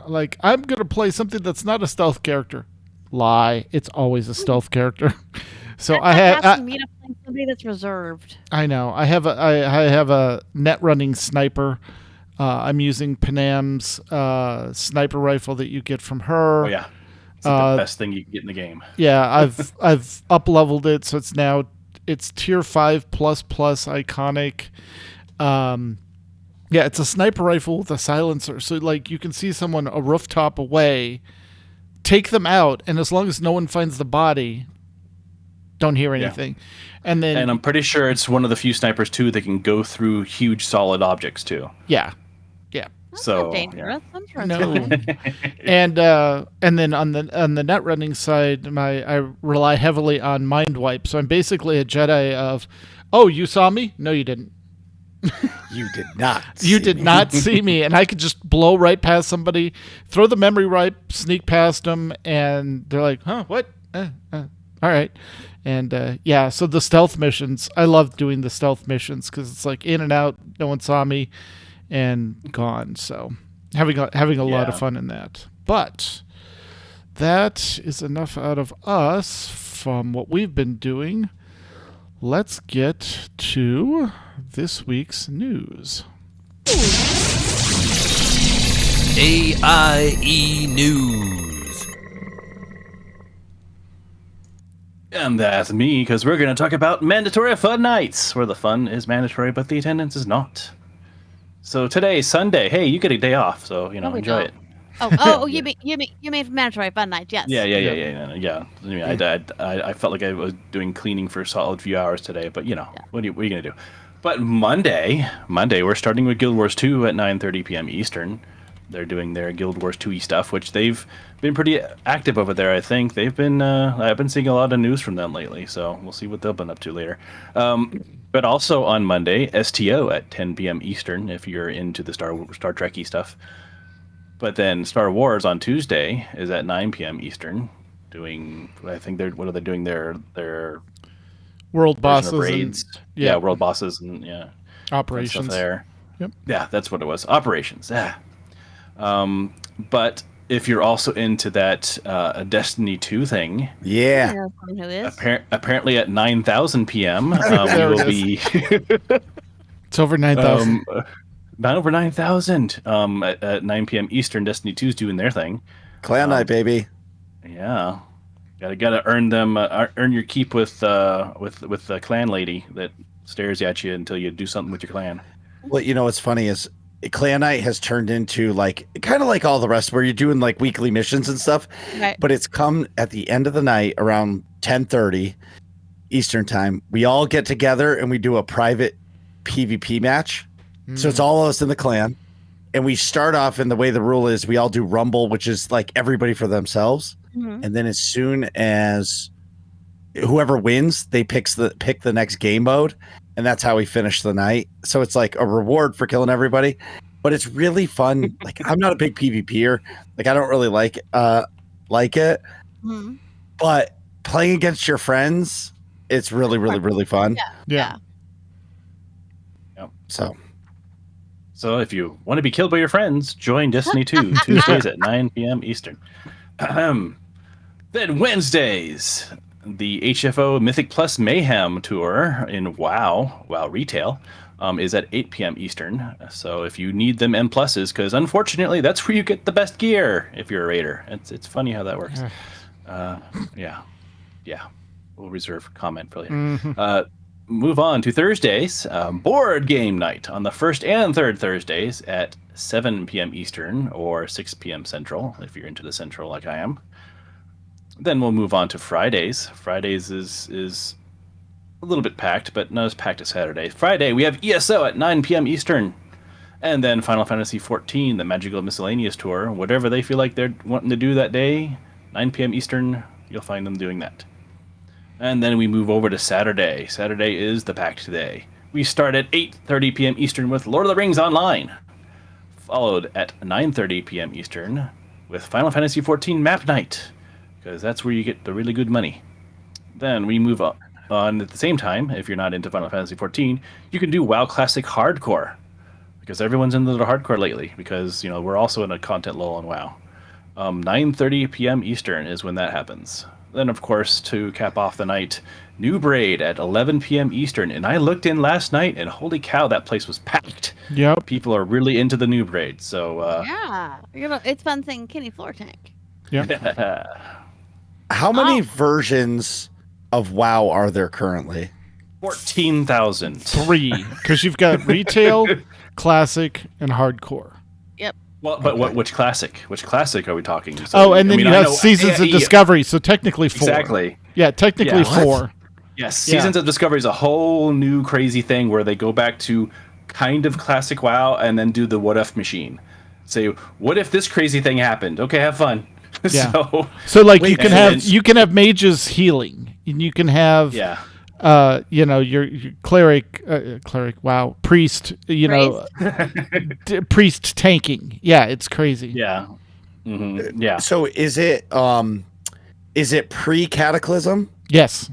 like, I'm gonna play something that's not a stealth character. Lie, it's always a stealth character. So I have me to play somebody that's reserved. I know. I have a net running sniper. I'm using Panam's sniper rifle that you get from her. Oh yeah, it's the best thing you can get in the game. Yeah, I've up leveled it, so it's tier 5 plus iconic. Yeah, it's a sniper rifle with a silencer, so like you can see someone a rooftop away, take them out, and as long as no one finds the body, don't hear anything. Yeah. And I'm pretty sure it's one of the few snipers too that can go through huge solid objects too. Yeah. That's so not dangerous. Yeah. No. and then on the net running side, I rely heavily on mind wipe. So I'm basically a Jedi of, oh, you saw me? No, you didn't. You did not. You did not see me, and I could just blow right past somebody, throw the memory wipe, sneak past them, and they're like, "Huh? What? All right." And so the stealth missions, I love doing the stealth missions because it's like in and out, no one saw me, and gone. So having a lot of fun in that. But that is enough out of us from what we've been doing. Let's get to this week's news. AIE News. And that's me, because we're going to talk about mandatory fun nights, where the fun is mandatory, but the attendance is not. So today, Sunday, hey, you get a day off, so enjoy it. You mean mandatory fun night? Yes. Yeah. I mean, I felt like I was doing cleaning for a solid few hours today, but what are you gonna do? But Monday, we're starting with Guild Wars 2 at 9:30 p.m. Eastern. They're doing their Guild Wars 2e stuff, which they've been pretty active over there. I think they've been. I've been seeing a lot of news from them lately, so we'll see what they'll been up to later. But also on Monday, STO at 10 p.m. Eastern, if you're into the Star Trek-y stuff. But then Star Wars on Tuesday is at 9 p.m. Eastern, doing. I think what are they doing? Their world bosses, raids. World bosses and operations stuff there. Yep. Yeah, that's what it was. Operations. Yeah. But if you're also into that Destiny 2 thing, apparently at 9,000 p.m. We will be. It's over 9,000. Not over 9,000. At 9 p.m. Eastern, Destiny 2's doing their thing. Clan night, baby. Yeah, gotta earn them. Earn your keep with the clan lady that stares at you until you do something with your clan. Well, what's funny is Clan night has turned into kind of like all the rest, where you're doing like weekly missions and stuff. Right. But it's come at the end of the night around 10:30 Eastern time. We all get together and we do a private PvP match. So it's all of us in the clan, and we start off, and the way the rule is we all do Rumble, which is like everybody for themselves. Mm-hmm. And then as soon as whoever wins, they pick the next game mode, and that's how we finish the night. So it's like a reward for killing everybody, but it's really fun. Like, I'm not a big PvPer. Like, I don't really like it, Mm-hmm. but playing against your friends It's really, really, really fun. Yeah. So if you want to be killed by your friends, join Destiny 2 Tuesdays at 9 p.m. Eastern. Then Wednesdays, the HFO Mythic Plus Mayhem Tour in WoW Retail is at 8 p.m. Eastern. So if you need them M pluses, because unfortunately that's where you get the best gear if you're a raider. It's funny how that works. Yeah. We'll reserve comment for later. Move on to Thursdays, board game night on the first and third Thursdays at 7 p.m. Eastern or 6 p.m. Central, if you're into the Central like I am. Then we'll move on to Fridays. Fridays is a little bit packed, but not as packed as Saturday. Friday, we have ESO at 9 p.m. Eastern. And then Final Fantasy XIV, the Magical Miscellaneous Tour. Whatever they feel like they're wanting to do that day, 9 p.m. Eastern, you'll find them doing that. And then we move over to Saturday. Saturday is the packed day. We start at 8:30 p.m. Eastern with Lord of the Rings Online, followed at 9:30 p.m. Eastern with Final Fantasy XIV Map Night, because that's where you get the really good money. Then we move on at the same time. If you're not into Final Fantasy XIV, you can do WoW Classic Hardcore, because everyone's into the hardcore lately, because we're also in a content lull on WoW. 9:30 p.m. Eastern is when that happens. Then, of course, to cap off the night, New Braid at 11 p.m. Eastern. And I looked in last night, and holy cow, that place was packed. Yep. People are really into the New Braid. So it's fun seeing Kenny Floor Tank. Yeah. How many versions of WoW are there currently? 14,000. 3, because you've got retail, classic, and hardcore. Well, but which classic? Which classic are we talking? So, and then you have Seasons of Discovery, so technically 4. Exactly. Yeah, technically 4. Yes, Seasons of Discovery is a whole new crazy thing where they go back to kind of classic WoW and then do the what if machine. Say, what if this crazy thing happened? Okay, have fun. Yeah. So like you can have mages healing, and you can have your cleric, priest, priest tanking. Yeah, it's crazy. Yeah. Mm-hmm. Yeah. So is it pre-Cataclysm? Yes.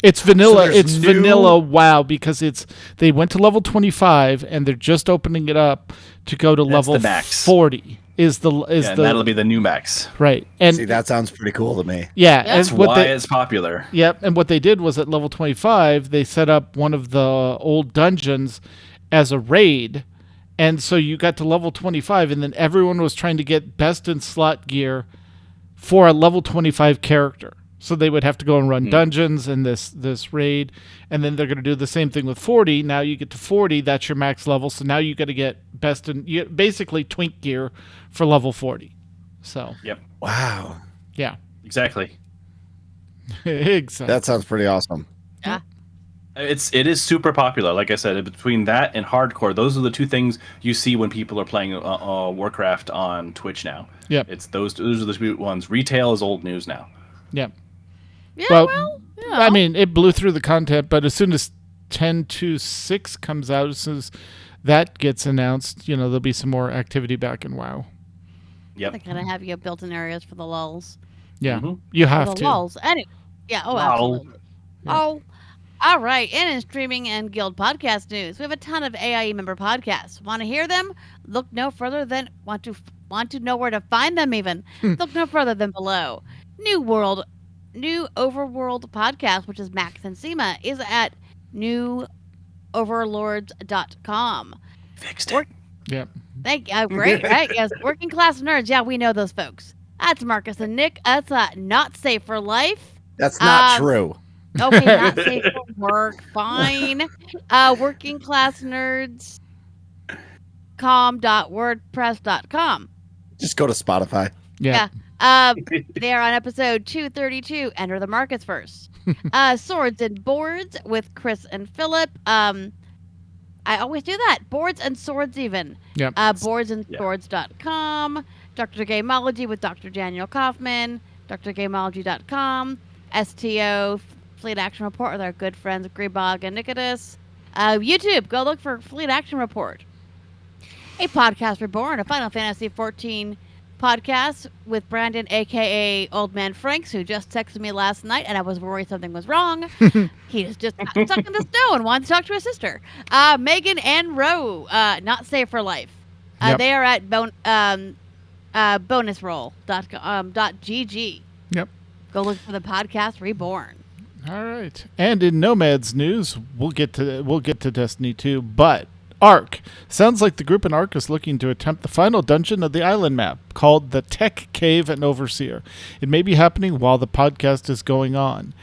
It's vanilla. So vanilla WoW because they went to level 25 and they're just opening it up to go to level 40. And that'll be the new max. Right. And see, that sounds pretty cool to me. Yeah. That's why it's popular. Yep. And what they did was at level 25, they set up one of the old dungeons as a raid. And so you got to level 25 and then everyone was trying to get best in slot gear for a level 25 character. So they would have to go and run dungeons and this raid, and then they're going to do the same thing with 40. Now you get to 40, that's your max level. So now you got to get basically twink gear for level 40. So yep. Wow. Yeah. Exactly. Exactly. That sounds pretty awesome. Yeah. It is super popular. Like I said, between that and hardcore, those are the two things you see when people are playing Warcraft on Twitch now. Yep. It's those are the two ones. Retail is old news now. Yep. Yeah, I mean, it blew through the content, but as soon as 10.2.6 comes out, as soon as that gets announced, there'll be some more activity back in WoW. Yep. They kind of have you built-in areas for the lulls. Yeah, you have to. Lulls. Anyway, yeah. Oh, absolutely. Yeah. Oh, all right. And in streaming and guild podcast news, we have a ton of AIE member podcasts. Want to hear them? Look no further than want to know where to find them. Even look no further than below. New Overworld podcast, which is Max and Seema, is at newoverlords.com. Fixed it. Yep. Thank you. Great, right? Yes, working class nerds. Yeah, we know those folks. That's Marcus and Nick. That's not safe for life. That's not true. Okay, not safe for work. Fine. Working class nerds. com.wordpress.com. Just go to Spotify. Yeah. They are on episode 232. Enter the markets first. Swords and Boards with Chris and Philip. I always do that. Boards and Swords even. Yep. Boardsandswords.com. Dr. Gamology with Dr. Daniel Kaufman. drgamology.com. STO Fleet Action Report with our good friends Gribog and Nicodemus. YouTube, go look for Fleet Action Report. A podcast reborn, a Final Fantasy XIV Podcast with Brandon, aka Old Man Franks, who just texted me last night, and I was worried something was wrong. He is just got stuck in the snow and wanted to talk to his sister. Megan and Roe, not safe for life. Yep. They are at bonusroll.gg. Yep. Go look for the podcast Reborn. All right. And in Nomads news, we'll get to Destiny 2, but Ark. Sounds like the group in Ark is looking to attempt the final dungeon of the island map, called the Tech Cave and Overseer. It may be happening while the podcast is going on.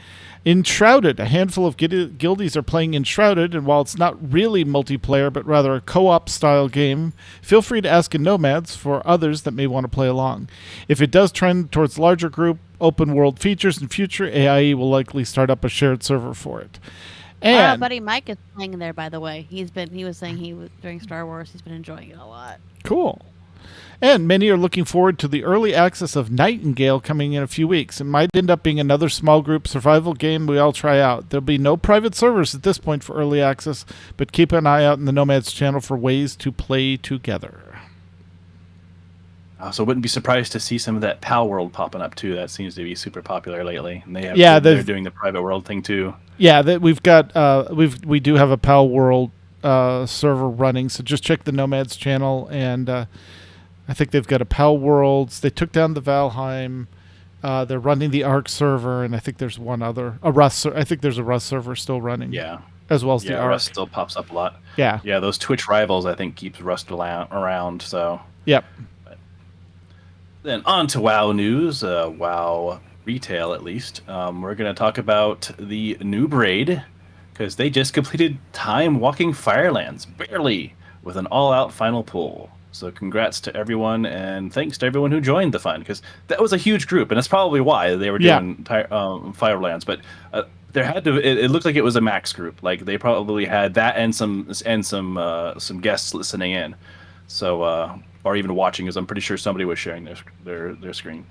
Enshrouded. A handful of guildies are playing Enshrouded, and while it's not really multiplayer, but rather a co-op style game, feel free to ask in Nomads for others that may want to play along. If it does trend towards larger group, open world features in future, AIE will likely start up a shared server for it. And Buddy Mike is playing there, by the way. He was saying he was during Star Wars. He's been enjoying it a lot. cool. And many are looking forward to the early access of Nightingale coming in a few weeks. It might end up being another small group survival game we all try out. There'll be no private servers at this point for early access, but keep an eye out in the Nomads channel for ways to play together. So wouldn't be surprised to see some of that PAL World popping up too. That seems to be super popular lately. And they have, they're doing the private world thing too. Yeah, that we've got we do have a PAL World server running. So just check the Nomads channel, and I think they've got a PAL Worlds. They took down the Valheim. They're running the Ark server, and I think there's one other Rust. I think there's a Rust server still running. Yeah, as well as the Ark. Rust still pops up a lot. Yeah, yeah. Those Twitch rivals, I think, keeps Rust around. So yep. Then on to WoW news, WoW retail at least. We're going to talk about the new raid, because they just completed Time Walking Firelands, barely, with an all-out final pull. So congrats to everyone, and thanks to everyone who joined the fun, because that was a huge group, and that's probably why they were doing Firelands. But there had to. It looked like it was a max group. Like they probably had that and some guests listening in. So. Or even watching, as I'm pretty sure somebody was sharing their screen.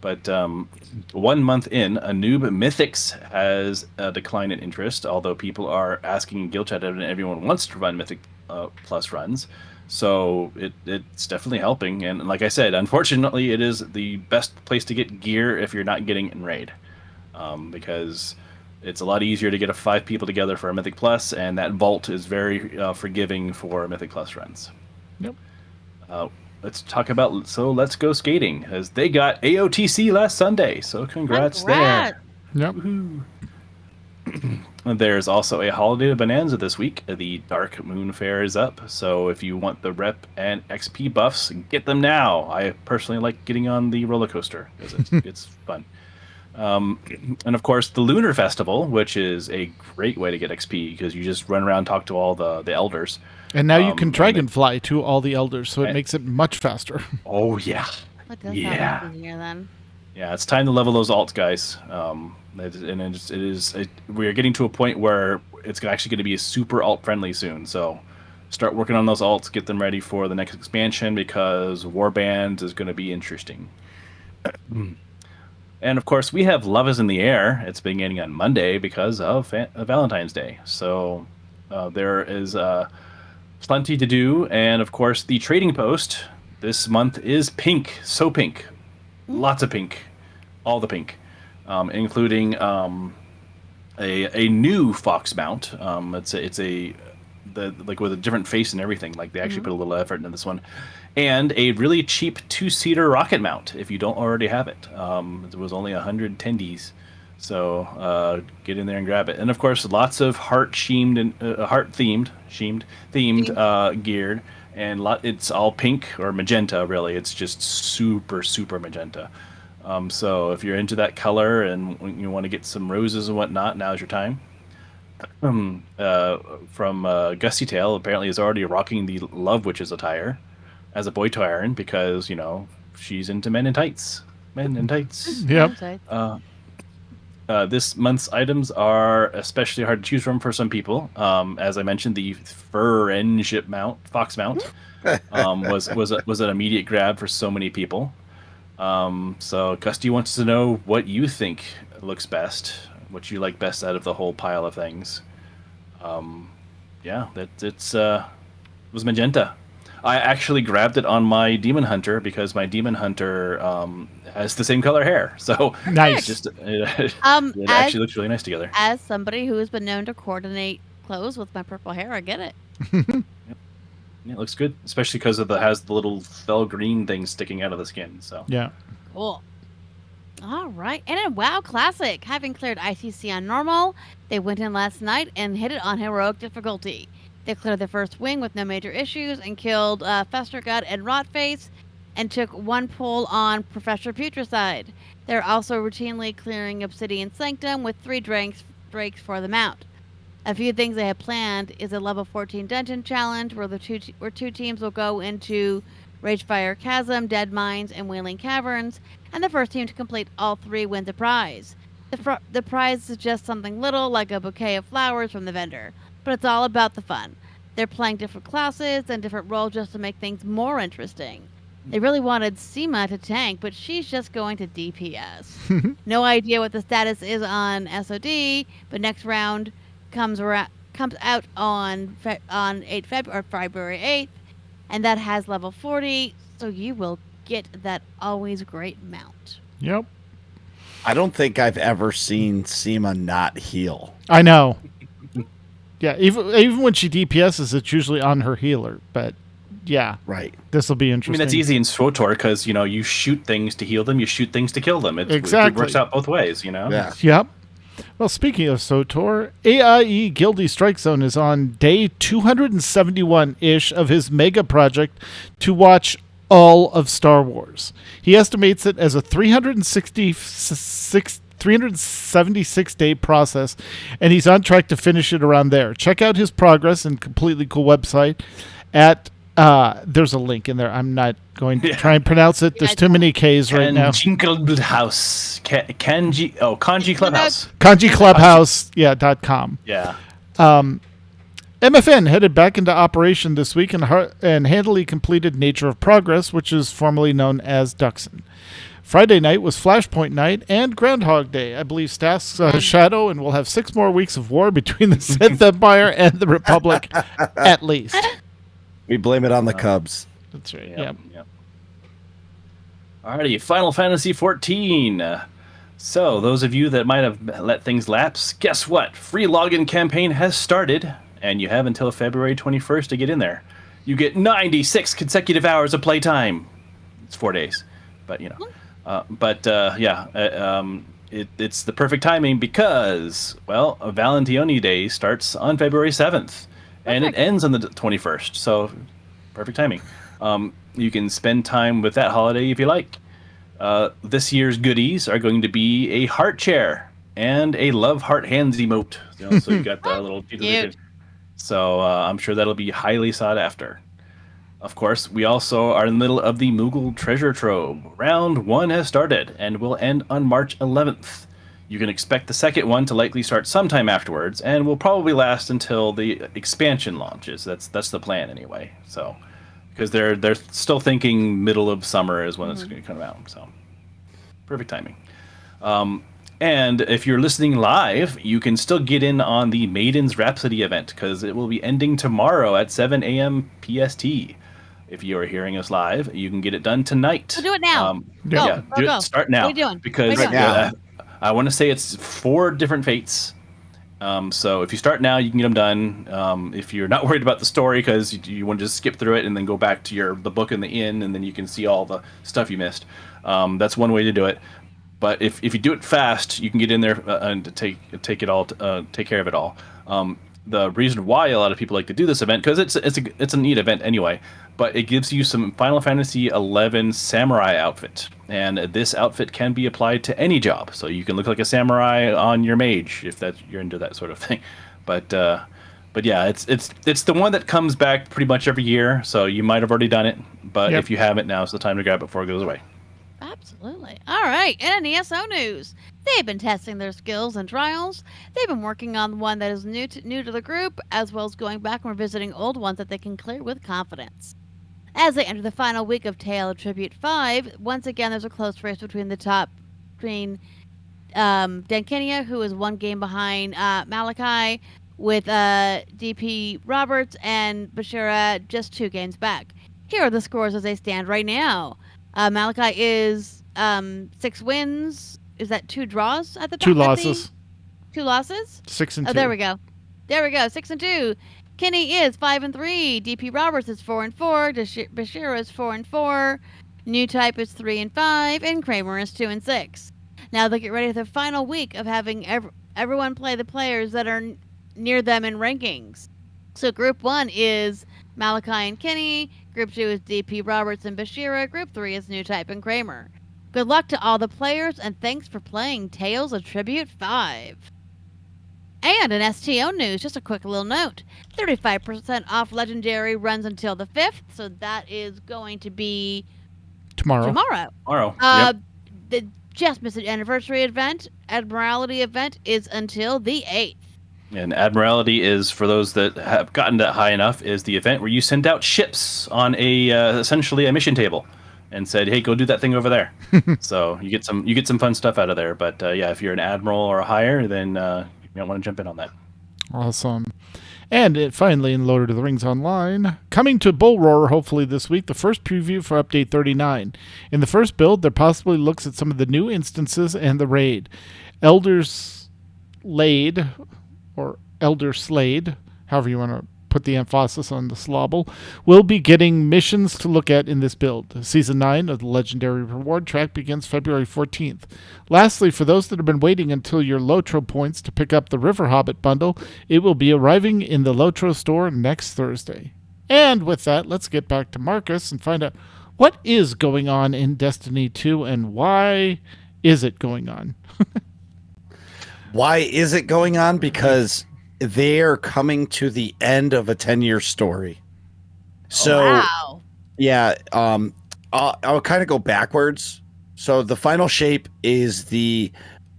But 1 month in, a noob Mythics has a decline in interest, although people are asking in Guild Chat, and everyone wants to run Mythic Plus runs. So it's definitely helping. And like I said, unfortunately, it is the best place to get gear if you're not getting it in Raid. Because it's a lot easier to get 5 people together for a Mythic Plus, and that vault is very forgiving for Mythic Plus runs. Yep. Let's talk about Let's Go Skating, as they got AOTC last Sunday. So congrats there. Yep. There's also a Holiday Bonanza this week. The Dark Moon Fair is up. So if you want the rep and XP buffs, get them now. I personally like getting on the roller coaster because it's fun. And of course, the Lunar Festival, which is a great way to get XP because you just run around and talk to all the elders. And now you can dragonfly to all the elders, so it makes it much faster. Oh, yeah. That does sound easier then. Yeah, it's time to level those alts, guys. We are getting to a point where it's actually going to be super alt-friendly soon. So start working on those alts, get them ready for the next expansion, because Warband is going to be interesting. And, of course, we have Love is in the Air. It's beginning on Monday because of Valentine's Day. So there is... plenty to do, and of course the trading post this month is pink, so pink, lots of pink, all the pink, including a new fox mount. It's with a different face and everything. Like they actually put a little effort into this one, and a really cheap 2-seater rocket mount if you don't already have it. It was only 100 tendies. So get in there and grab it, and of course, lots of heart-themed geared, and it's all pink or magenta. Really, it's just super musenta. So if you're into that color and you want to get some roses and whatnot, now's your time. From Gusty Tail, apparently is already rocking the Love Witches attire as a boy Tyrant because she's into men in tights. Yep. This month's items are especially hard to choose from for some people. As I mentioned, the Friendship mount, Fox mount, was an immediate grab for so many people. So Gusty wants to know what you think looks best, what you like best out of the whole pile of things. It was magenta. I actually grabbed it on my Demon Hunter because my Demon Hunter has the same color hair. So Nice. it As actually looks really nice together. as somebody who has been known to coordinate clothes with my purple hair, I get it. Yeah, it looks good, especially because has the little fell green thing sticking out of the skin. So Yeah. Cool. All right. And in WoW Classic, having cleared ICC on normal, they went in last night and hit it on heroic difficulty. They cleared the first wing with no major issues and killed Festergut and Rotface and took one pull on Professor Putricide. They're also routinely clearing Obsidian Sanctum with 3 drakes for the mount. A few things they have planned is a level 14 dungeon challenge where two teams will go into Ragefire Chasm, Dead Mines, and Wailing Caverns, and the first team to complete all 3 wins a prize. The prize is just something little like a bouquet of flowers from the vendor, but it's all about the fun. They're playing different classes and different roles just to make things more interesting. They really wanted Seema to tank, but she's just going to DPS. No idea what the status is on SOD, but next round comes out on February 8th, and that has level 40, so you will get that always great mount. Yep. I don't think I've ever seen Seema not heal. I know. Yeah, even when she DPSs, it's usually on her healer. But yeah, Right. this will be I interesting. mean, that's easy in SWTOR because you shoot things to heal them, you shoot things to kill them. It works out both ways. Yeah. Yep. Well, speaking of SOTOR, AIE Guilty Strike Zone is on day 271-ish of his mega project to watch all of Star Wars. He estimates it as a 376-day process, and he's on track to finish it around there. Check out his progress and completely cool website at there's a link in there. I'm not going to try and pronounce it. There's too many K's right now. Kanji Clubhouse. Kanji Clubhouse, .com. Yeah. MFN headed back into operation this week and handily completed Nature of Progress, which is formerly known as Duxon. Friday night was Flashpoint night and Groundhog Day. I believe Stask's Shadow, and we'll have 6 more weeks of war between the Sith Empire and the Republic, at least. We blame it on the Cubs. That's right. Yep. Alrighty, Final Fantasy XIV. So, those of you that might have let things lapse, guess what? Free login campaign has started, and you have until February 21st to get in there. You get 96 consecutive hours of playtime. It's 4 days, but it's the perfect timing because, well, Valentione Day starts on February 7th, and it ends on the 21st, so perfect timing. You can spend time with that holiday if you like. This year's goodies are going to be a heart chair and a love heart hands emote. So you got the little... So I'm sure that'll be highly sought after. Of course, we also are in the middle of the Moogle Treasure Trove. Round 1 has started and will end on March 11th. You can expect the second one to likely start sometime afterwards and will probably last until the expansion launches. That's the plan anyway. So, because they're still thinking middle of summer is when it's going to come out. So, perfect timing. And if you're listening live, you can still get in on the Maiden's Rhapsody event because it will be ending tomorrow at 7 a.m. PST. If you are hearing us live, you can get it done tonight. We'll do it now. Go. Start now. What are you doing? Because I want to say it's 4 different fates. So if you start now, you can get them done. If you're not worried about the story because you want to just skip through it and then go back to the book and the inn, and then you can see all the stuff you missed. That's one way to do it. But if you do it fast, you can get in there and take care of it all. The reason why a lot of people like to do this event because it's a neat event anyway, but it gives you some Final Fantasy XI samurai outfit, and this outfit can be applied to any job. So you can look like a samurai on your mage if you're into that sort of thing. But yeah, it's the one that comes back pretty much every year. So you might have already done it, but if you haven't, now's the time to grab it before it goes away. Absolutely. All right. And in ESO news, they've been testing their skills and trials. They've been working on one that is new to the group, as well as going back and revisiting old ones that they can clear with confidence. As they enter the final week of Tale of Tribute 5, once again there's a close race between Dankenia, who is 1 game behind Malachi, with DP Roberts, and Bashira just 2 games back. Here are the scores as they stand right now. Malachi is 6 wins. Is that 2 draws at the top? 2 losses. 2 losses? 6 and 2. Oh, there we go. 6 and 2. Kenny is 5 and 3. DP Roberts is 4 and 4. Bashira is 4 and 4. New Type is 3 and 5, and Kramer is 2 and 6. Now they'll get ready for the final week of having everyone play the players that are near them in rankings. So Group 1 is Malachi and Kenny. Group 2 is DP Roberts and Bashira. Group 3 is New Type and Kramer. Good luck to all the players, and thanks for playing Tales of Tribute 5. And in STO news, just a quick little note. 35% off Legendary runs until the 5th, so that is going to be Tomorrow. Yep. The Just Missed Anniversary event, Admiralty event, is until the 8th. And Admiralty is, for those that have gotten that high enough, is the event where you send out ships on essentially a mission table, and said, "Hey, go do that thing over there." So you get some fun stuff out of there. But yeah, if you're an admiral or higher, then you don't want to jump in on that. Awesome. And finally, in Lord of the Rings Online, coming to Bull Roar hopefully this week, the first preview for Update 39. In the first build, there possibly looks at some of the new instances and the raid. Elder Slade, however you want to put the emphasis on the slobble, will be getting missions to look at in this build. Season 9 of the Legendary Reward Track begins February 14th. Lastly, for those that have been waiting until your Lotro points to pick up the River Hobbit bundle, it will be arriving in the Lotro store next Thursday. And with that, let's get back to Marcus and find out what is going on in Destiny 2 and why is it going on? Why is it going on? Because they're coming to the end of a 10-year story. So, wow. Yeah, I'll kind of go backwards. So the final shape is the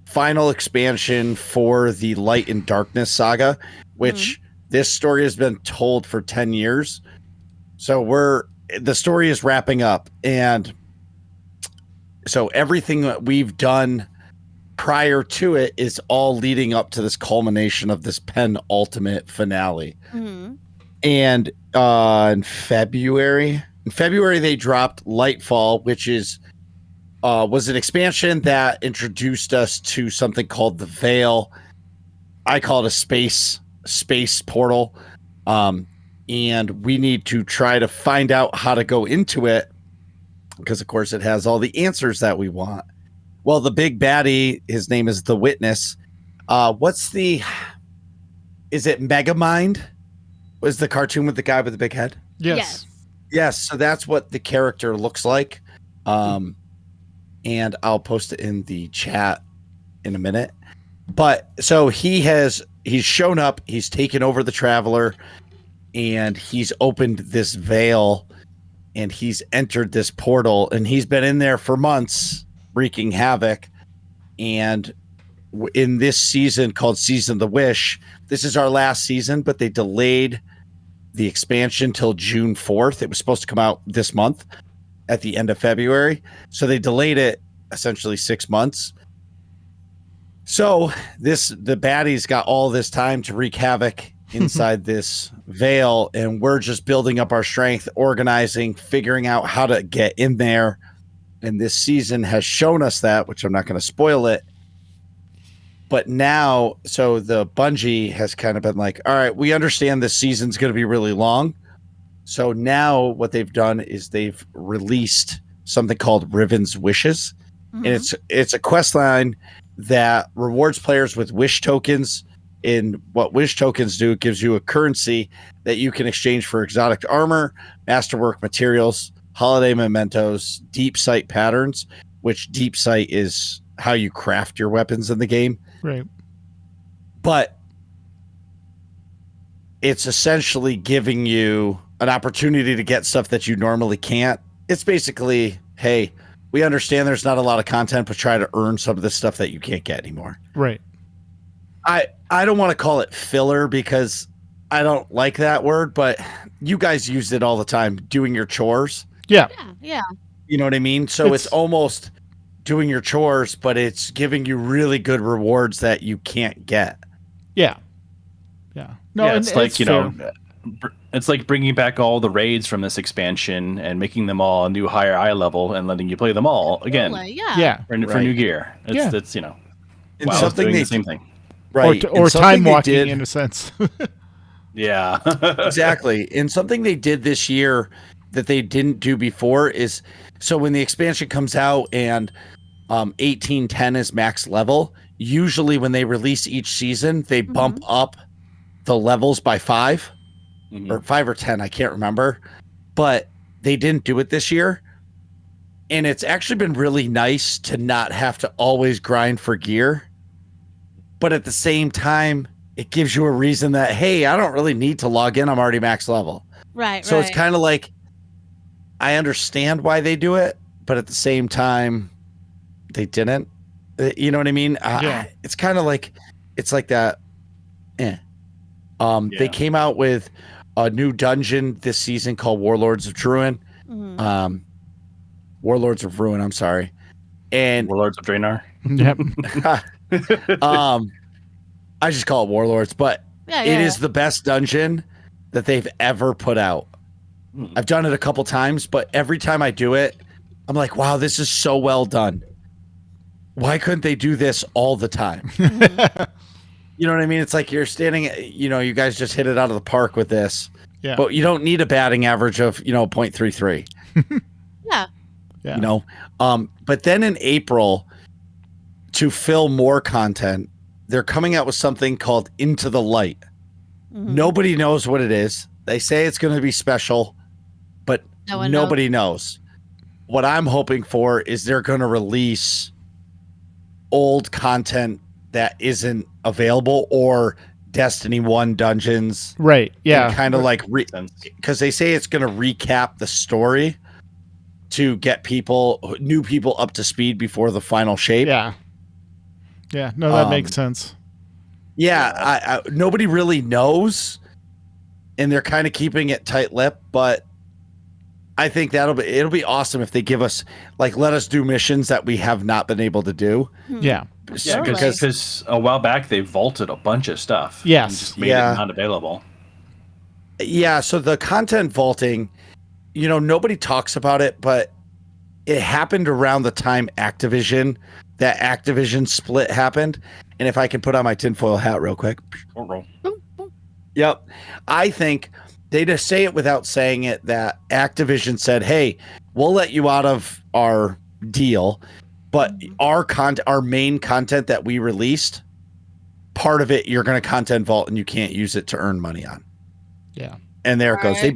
final expansion for the Light and Darkness saga, which this story has been told for 10 years. So the story is wrapping up. And so everything that we've done prior to it is all leading up to this culmination of this penultimate finale. Mm-hmm. And in February they dropped Lightfall, which was an expansion that introduced us to something called the Veil. I call it a space portal. And we need to try to find out how to go into it, because of course it has all the answers that we want. Well, the big baddie, his name is the Witness. Is it Megamind? Was the cartoon with the guy with the big head? Yes. Yes, so that's what the character looks like. And I'll post it in the chat in a minute. But so he's shown up, he's taken over the Traveler, and he's opened this veil, and he's entered this portal, and he's been in there for months, wreaking havoc. And in this season called Season of the Wish, this is our last season, but they delayed the expansion till June 4th. It was supposed to come out this month at the end of February. So they delayed it essentially 6 months. So the baddies got all this time to wreak havoc inside this veil, and we're just building up our strength, organizing, figuring out how to get in there. And this season has shown us that, which I'm not going to spoil it. But now, so the Bungie has kind of been like, all right, we understand this season's going to be really long. So now what they've done is they've released something called Riven's Wishes. Mm-hmm. And it's a quest line that rewards players with wish tokens. And what wish tokens do, it gives you a currency that you can exchange for exotic armor, masterwork materials, holiday mementos, deep sight patterns, which deep sight is how you craft your weapons in the game. Right. But it's essentially giving you an opportunity to get stuff that you normally can't. It's basically, hey, we understand there's not a lot of content, but try to earn some of this stuff that you can't get anymore. Right. I don't want to call it filler because I don't like that word, but you guys use it all the time doing your chores. Yeah. Yeah. You know what I mean? So it's almost doing your chores, but it's giving you really good rewards that you can't get. Yeah. Yeah. No, yeah, it's like, fair. it's like bringing back all the raids from this expansion and making them all a new higher eye level and letting you play them all again Totally, yeah. Yeah. for Right. new gear. It's And WoW's something doing they the same thing. right, Or and something time they walking did- in a sense. Yeah. exactly. And something they did this year that they didn't do before is, so when the expansion comes out and 1810 is max level, usually when they release each season, they bump up the levels by 5 or 5 or 10, I can't remember, but they didn't do it this year. And it's actually been really nice to not have to always grind for gear. But at the same time, it gives you a reason that, hey, I don't really need to log in. I'm already max level. Right. So right. it's kind of like, I understand why they do it, but at the same time, they didn't. You know what I mean? Yeah. It's kind of like, it's like that. They came out with a new dungeon this season called Warlords of Ruin. Warlords of Ruin, I'm sorry. And Warlords of Draenor. Yep. I just call it Warlords, but Yeah, it is the best dungeon that they've ever put out. I've done it a couple times, but every time I do it, I'm like, wow, this is so well done. Why couldn't they do this all the time? You know what I mean? It's like you're standing, you guys just hit it out of the park with this, Yeah. but you don't need a batting average of, 0.33. Yeah. Yeah. But then in April, to fill more content, they're coming out with something called Into the Light. Nobody knows what it is. They say it's going to be special, but No one nobody knows. What I'm hoping for is they're going to release old content that isn't available, or Destiny 1 dungeons. Right. Yeah. Kind of like, because they say it's going to recap the story to get new people up to speed before the final shape. Yeah. Yeah. No, that makes sense. Yeah. I nobody really knows, and they're kind of keeping it tight-lipped, but I think it'll be awesome if they give us, like, let us do missions that we have not been able to do. Yeah. Yeah, because a while back they vaulted a bunch of stuff. Yes. And just made it not available. Yeah, so the content vaulting, nobody talks about it, but it happened around the time that Activision split happened. And if I can put on my tinfoil hat real quick. Yep. I think they just say it without saying it, that Activision said, hey, we'll let you out of our deal, but our main content that we released, part of it you're going to content vault and you can't use it to earn money on. Yeah. And there it goes. They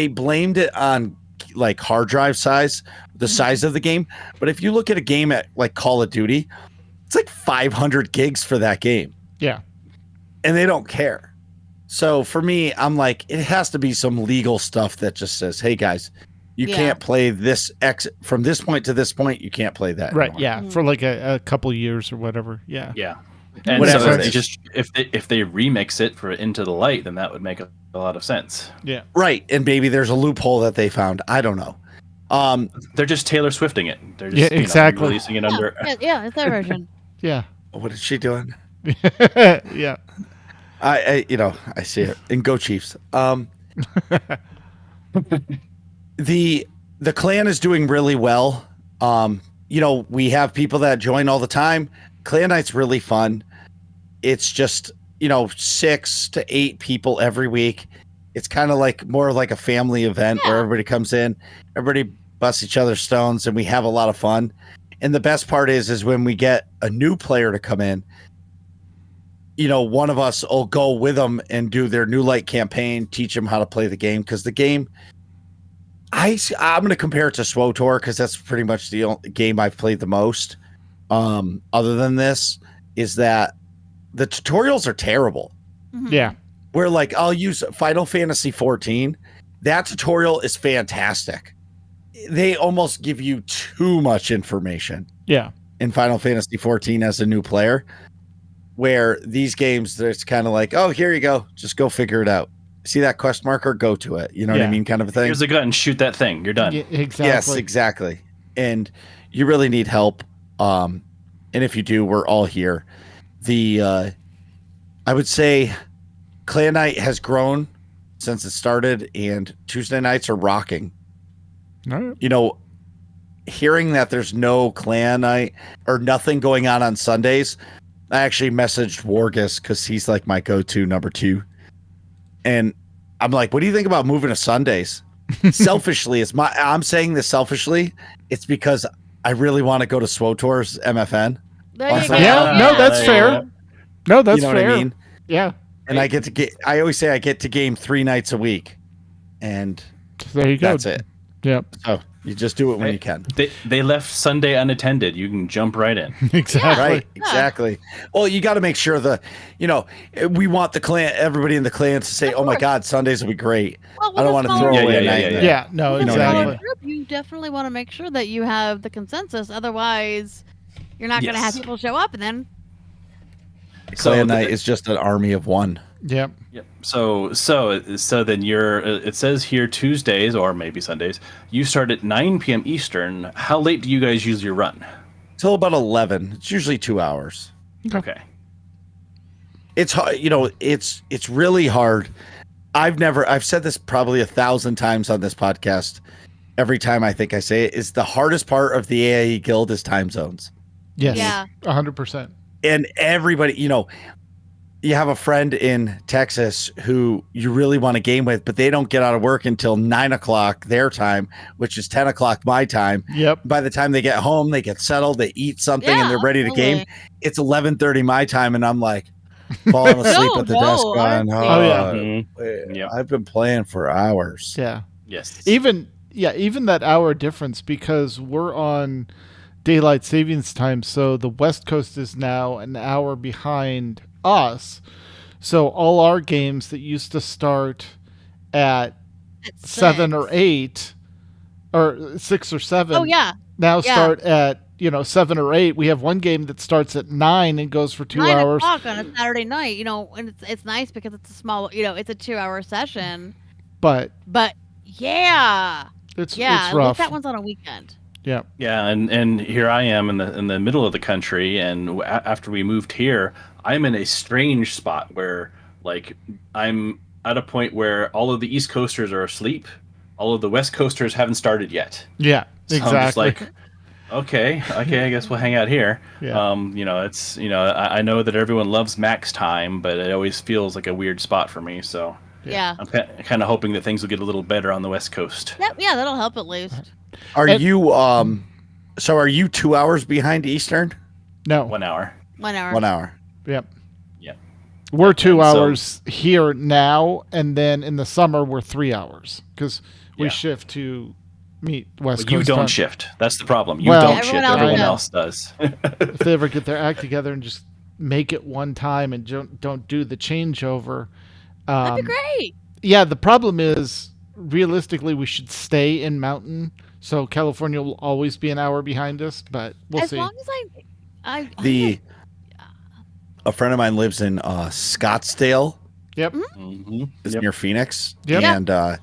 blamed it on like hard drive size, the size of the game. But if you look at a game at like Call of Duty, it's like 500 gigs for that game. Yeah. And they don't care. So for me, I'm like, it has to be some legal stuff that just says, hey guys, you can't play this from this point to this point. You can't play that. Right. Anymore. Yeah. For like a couple years or whatever. Yeah. Yeah. And Whatever so it they is. if they remix it for Into the Light, then that would make a lot of sense. Yeah. Right. And maybe there's a loophole that they found. I don't know. They're just Taylor Swifting it. They're just exactly. releasing it under. Yeah, it's their version. Yeah. What is she doing? Yeah. I see it. And go Chiefs. The clan is doing really well. We have people that join all the time. Clan night's really fun. It's just, 6 to 8 people every week. It's kind of like more like a family event where everybody comes in, everybody busts each other's stones, and we have a lot of fun. And the best part is when we get a new player to come in, one of us will go with them and do their New Light campaign, teach them how to play the game. Because the game, I'm going to compare it to SWTOR because that's pretty much the only game I've played the most. Other than this, is that the tutorials are terrible. Yeah. Where like I'll use Final Fantasy 14. That tutorial is fantastic. They almost give you too much information. Yeah. In Final Fantasy 14 as a new player. Where these games, it's kind of like, oh, here you go. Just go figure it out. See that quest marker? Go to it. You know what I mean? Kind of a thing. Here's a gun. Shoot that thing. You're done. Yeah, exactly. Yes, exactly. And you really need help. And if you do, we're all here. I would say Clan Night has grown since it started, and Tuesday nights are rocking. All right. You know, hearing that there's no clan night or nothing going on Sundays, I actually messaged Wargus because he's like my go-to number 2. And I'm like, what do you think about moving to Sundays? Selfishly, I'm saying this selfishly. It's because I really want to go to SWOTOR's MFN. There you Also- go. Yeah, no, that's fair. No, that's You know fair. what I mean? Yeah. And I always say I get to game 3 nights a week. And There you go. that's it. Yep. So you just do it when you can. They left Sunday unattended. You can jump right in. Exactly. Right, exactly. Well, you got to make sure we want the clan, everybody in the clan to say, Of "Oh my course. God, Sundays will be great." Well, I don't want to throw Yeah, away yeah, a yeah, night. yeah, there. Yeah. No, With a know what I smaller exactly. group, you definitely want to make sure that you have the consensus. Otherwise, you're not going to have Yes. people show up, and then Clan the- night is just an army of one. Yep. Yep. So then it says here Tuesdays or maybe Sundays. You start at 9 p.m. Eastern. How late do you guys usually run? Till about 11. It's usually 2 hours. Okay. It's hard, it's really hard. I've said this probably 1,000 times on this podcast. Every time I think I say it, is the hardest part of the AIE Guild is time zones. Yes. Yeah. 100%. And everybody, you have a friend in Texas who you really want to game with, but they don't get out of work until 9 o'clock their time, which is 10 o'clock my time. Yep. By the time they get home, they get settled, they eat something, and Yeah, they're ready to game. absolutely. It's 11:30 my time, and I'm like falling asleep No, at the no, desk. Going, Oh, yeah. Mhm. Yep. I've been playing for hours. Yeah. Yes. Even that hour difference, because we're on daylight savings time, so the West Coast is now an hour behind us. So all our games that used to start at at 7 or 6. 8 or 6 or 7 Oh yeah, now yeah. start at 7 or 8. We have one game that starts at 9 and goes for 2 9 hours. o'clock on a Saturday night. And it's nice because it's a small. It's a 2-hour session. But But yeah, it's at least rough. that one's on a weekend. Yeah. Yeah, and here I am in the middle of the country, and after we moved here, I'm in a strange spot where I'm at a point where all of the East Coasters are asleep, all of the West Coasters haven't started yet. Yeah. So Exactly. I'm just like, okay, I guess we'll hang out here. Yeah. It's I know that everyone loves max time, but it always feels like a weird spot for me. So Yeah. I'm kind of hoping that things will get a little better on the West Coast. Yeah, that'll help at least. Are And- you so are you 2 hours behind Eastern? No. 1 hour. 1 hour. 1 hour. Yep. Yeah. We're 2 And so- hours here now, and then in the summer we're 3 hours because we Yeah. shift to meet West But you Coast don't time. shift. That's the problem. You Well- don't Everyone shift. else Everyone does. else does. If they ever get their act together and just make it one time and don't do the changeover. That'd be great. Yeah, the problem is realistically we should stay in Mountain, so California will always be an hour behind us, but we'll As see. long as I A friend of mine lives in Scottsdale, Yep. hmm is Yep. near Phoenix, Yep. and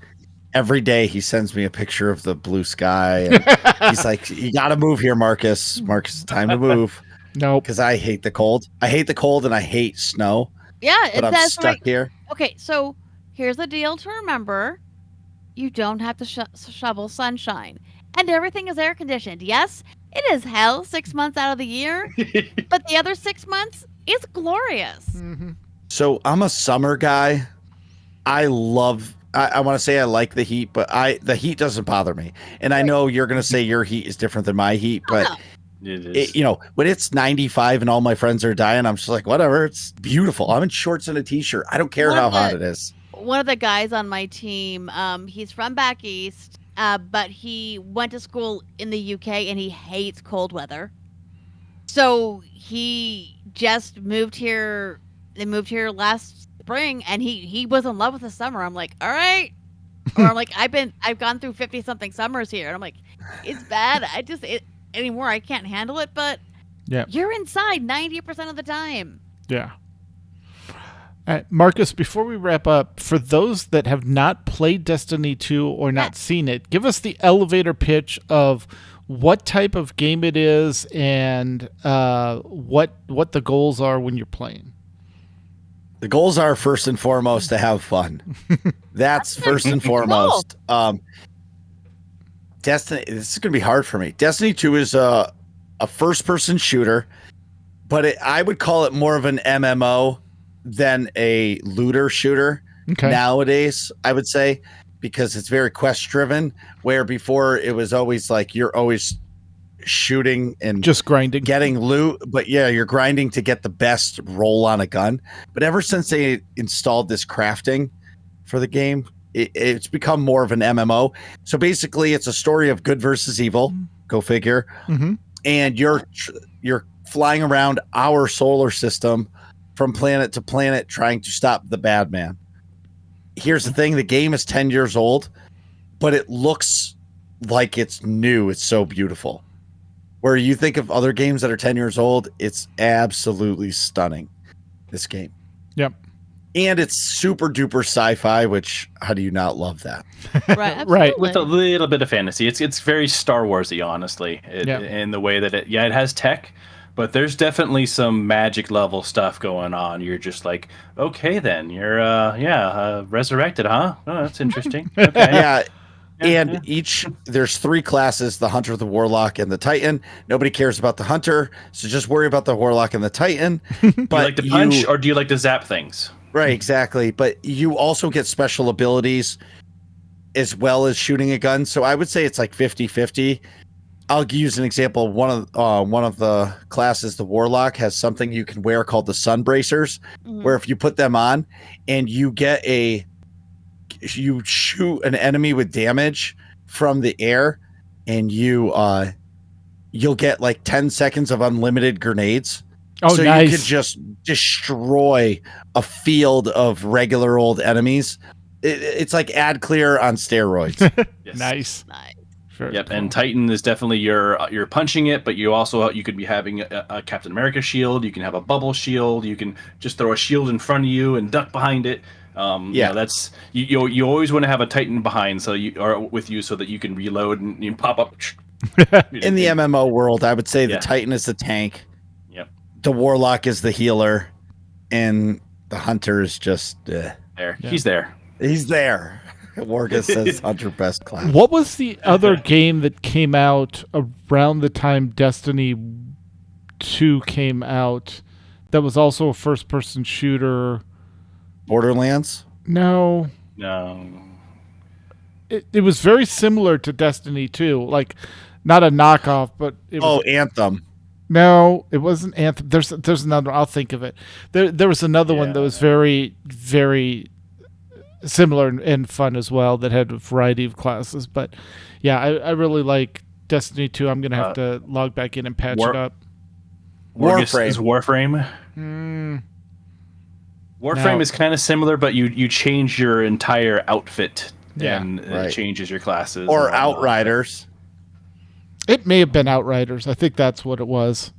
every day he sends me a picture of the blue sky. And he's like, "You got to move here, Marcus. Marcus, it's time to move." Nope. Because I hate the cold. I hate the cold and I hate snow. yeah, But I'm that's stuck right. here. Okay, so here's the deal to remember: you don't have to shovel sunshine, and everything is air conditioned. Yes, it is hell 6 months out of the year, but the other 6 months is glorious. Hmm. So I'm a summer guy. I want to say I like the heat, but the heat doesn't bother me. And I know you're going to say your heat is different than my heat, but no. It is. when it's 95 and all my friends are dying, I'm just like, whatever. It's beautiful. I'm in shorts and a t-shirt. I don't care One how of the- hot it is. One of the guys on my team, he's from back east, but he went to school in the UK and he hates cold weather. So he just moved here. They moved here last spring, and he was in love with the summer. I'm like, all right. Or I'm like, I've gone through 50 something summers here, and I'm like, it's bad. Anymore I can't handle it. But Yeah. you're inside 90% of the time. Yeah. Marcus, before we wrap up, for those that have not played Destiny 2 or not seen it, give us the elevator pitch of what type of game it is and what the goals are when you're playing. The goals are first and foremost to have fun. That's first and foremost. Destiny. This is going to be hard for me. Destiny 2 is a first-person shooter, but I would call it more of an MMO than a looter shooter nowadays, I would say, because it's very quest-driven, where before it was always like you're always shooting and just grinding, getting loot, but yeah, you're grinding to get the best roll on a gun. But ever since they installed this crafting for the game, it's become more of an MMO. So basically, it's a story of good versus evil. Go figure. Mm-hmm. And you're flying around our solar system from planet to planet trying to stop the bad man. Here's the thing: the game is 10 years old, but it looks like it's new. It's so beautiful. Where you think of other games that are 10 years old, it's absolutely stunning. This game. Yep. And it's super duper sci-fi, which how do you not love that? Right. Right. With a little bit of fantasy. It's very Star Warsy, honestly, in the way that it has tech, but there's definitely some magic level stuff going on. You're just like, okay, then you're resurrected, huh? Oh, that's interesting. Okay. And there's 3 classes: the Hunter, the Warlock, and the Titan. Nobody cares about the Hunter, so just worry about the Warlock and the Titan. But do you like to punch or do you like to zap things? Right, exactly. But you also get special abilities as well as shooting a gun. So I would say it's like 50-50. I'll use an example. One of the classes, the Warlock, has something you can wear called the Sun Bracers, where if you put them on and you shoot an enemy with damage from the air, and you'll get like 10 seconds of unlimited grenades. Oh, so nice. You could just destroy a field of regular old enemies. It's like ad clear on steroids. Yes. Nice. Very Yep, cool. and Titan is definitely you're punching it, but you could be having a Captain America shield. You can have a bubble shield. You can just throw a shield in front of you and duck behind it. That's you always want to have a Titan behind with you so that you can reload and you pop up. In the MMO world, I would say the Titan is the tank. Yep. The Warlock is the healer, and the Hunter is just there. Yeah. He's there. He's there. Warga says Hunter best class. What was the other game that came out around the time Destiny 2 came out that was also a first-person shooter? Borderlands? No. It was very similar to Destiny 2. Like, not a knockoff, but it was... Anthem. No, it wasn't Anthem. There's another. I'll think of it. There was another one that was very, very similar and fun as well, that had a variety of classes. But yeah, I really like Destiny 2. I'm gonna have to log back in and patch it up. Warframe. Is Warframe? Warframe is kind of similar, but you change your entire outfit and it changes your classes. Or Outriders. It may have been Outriders. I think that's what it was.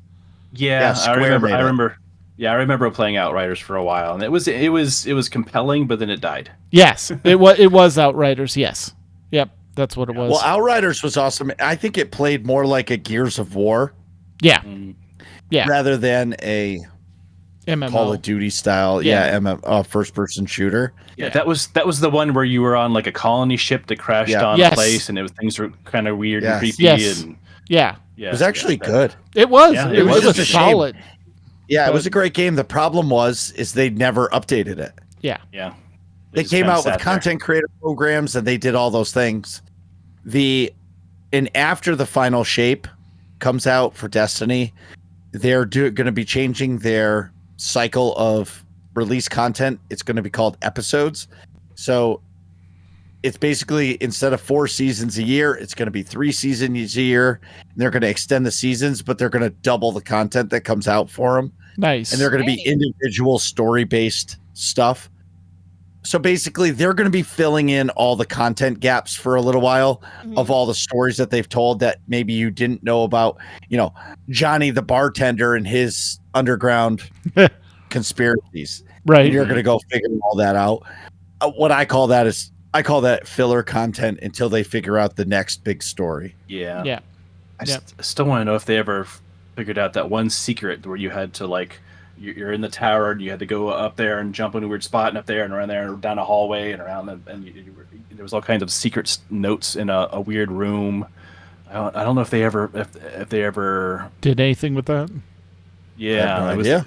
Yeah, I remember. Yeah, I remember playing Outriders for a while, and it was compelling, but then it died. Yes, it was Outriders. Yes, yep, that's what it was. Well, Outriders was awesome. I think it played more like a Gears of War. Yeah, yeah, rather than a MMO. Call of Duty style. First person shooter. Yeah, that was the one where you were on like a colony ship that crashed on a place, and things were kind of weird and creepy. Yes. And yeah, it was actually good. It was. Yeah, it was just solid. Yeah, it was a great game. The problem is they never updated it. Yeah. Yeah. They came out with content creator programs and they did all those things. After the final shape comes out for Destiny, they're going to be changing their cycle of release content. It's going to be called episodes. So it's basically, instead of 4 seasons a year, it's going to be 3 seasons a year. And they're going to extend the seasons, but they're going to double the content that comes out for them. Nice. And they're going to be individual story-based stuff. So basically, they're going to be filling in all the content gaps for a little while of all the stories that they've told that maybe you didn't know about. You know, Johnny the bartender and his underground conspiracies. Right. And you're going to go figure all that out. What I call that filler content until they figure out the next big story. Yeah. Yeah. I still want to know if they ever figured out that one secret where you had to like you're in the tower and you had to go up there and jump in a weird spot and up there and around there and down a hallway and around there was all kinds of secret notes in a weird room. I don't know if they ever Did anything with that? yeah, no it was, idea.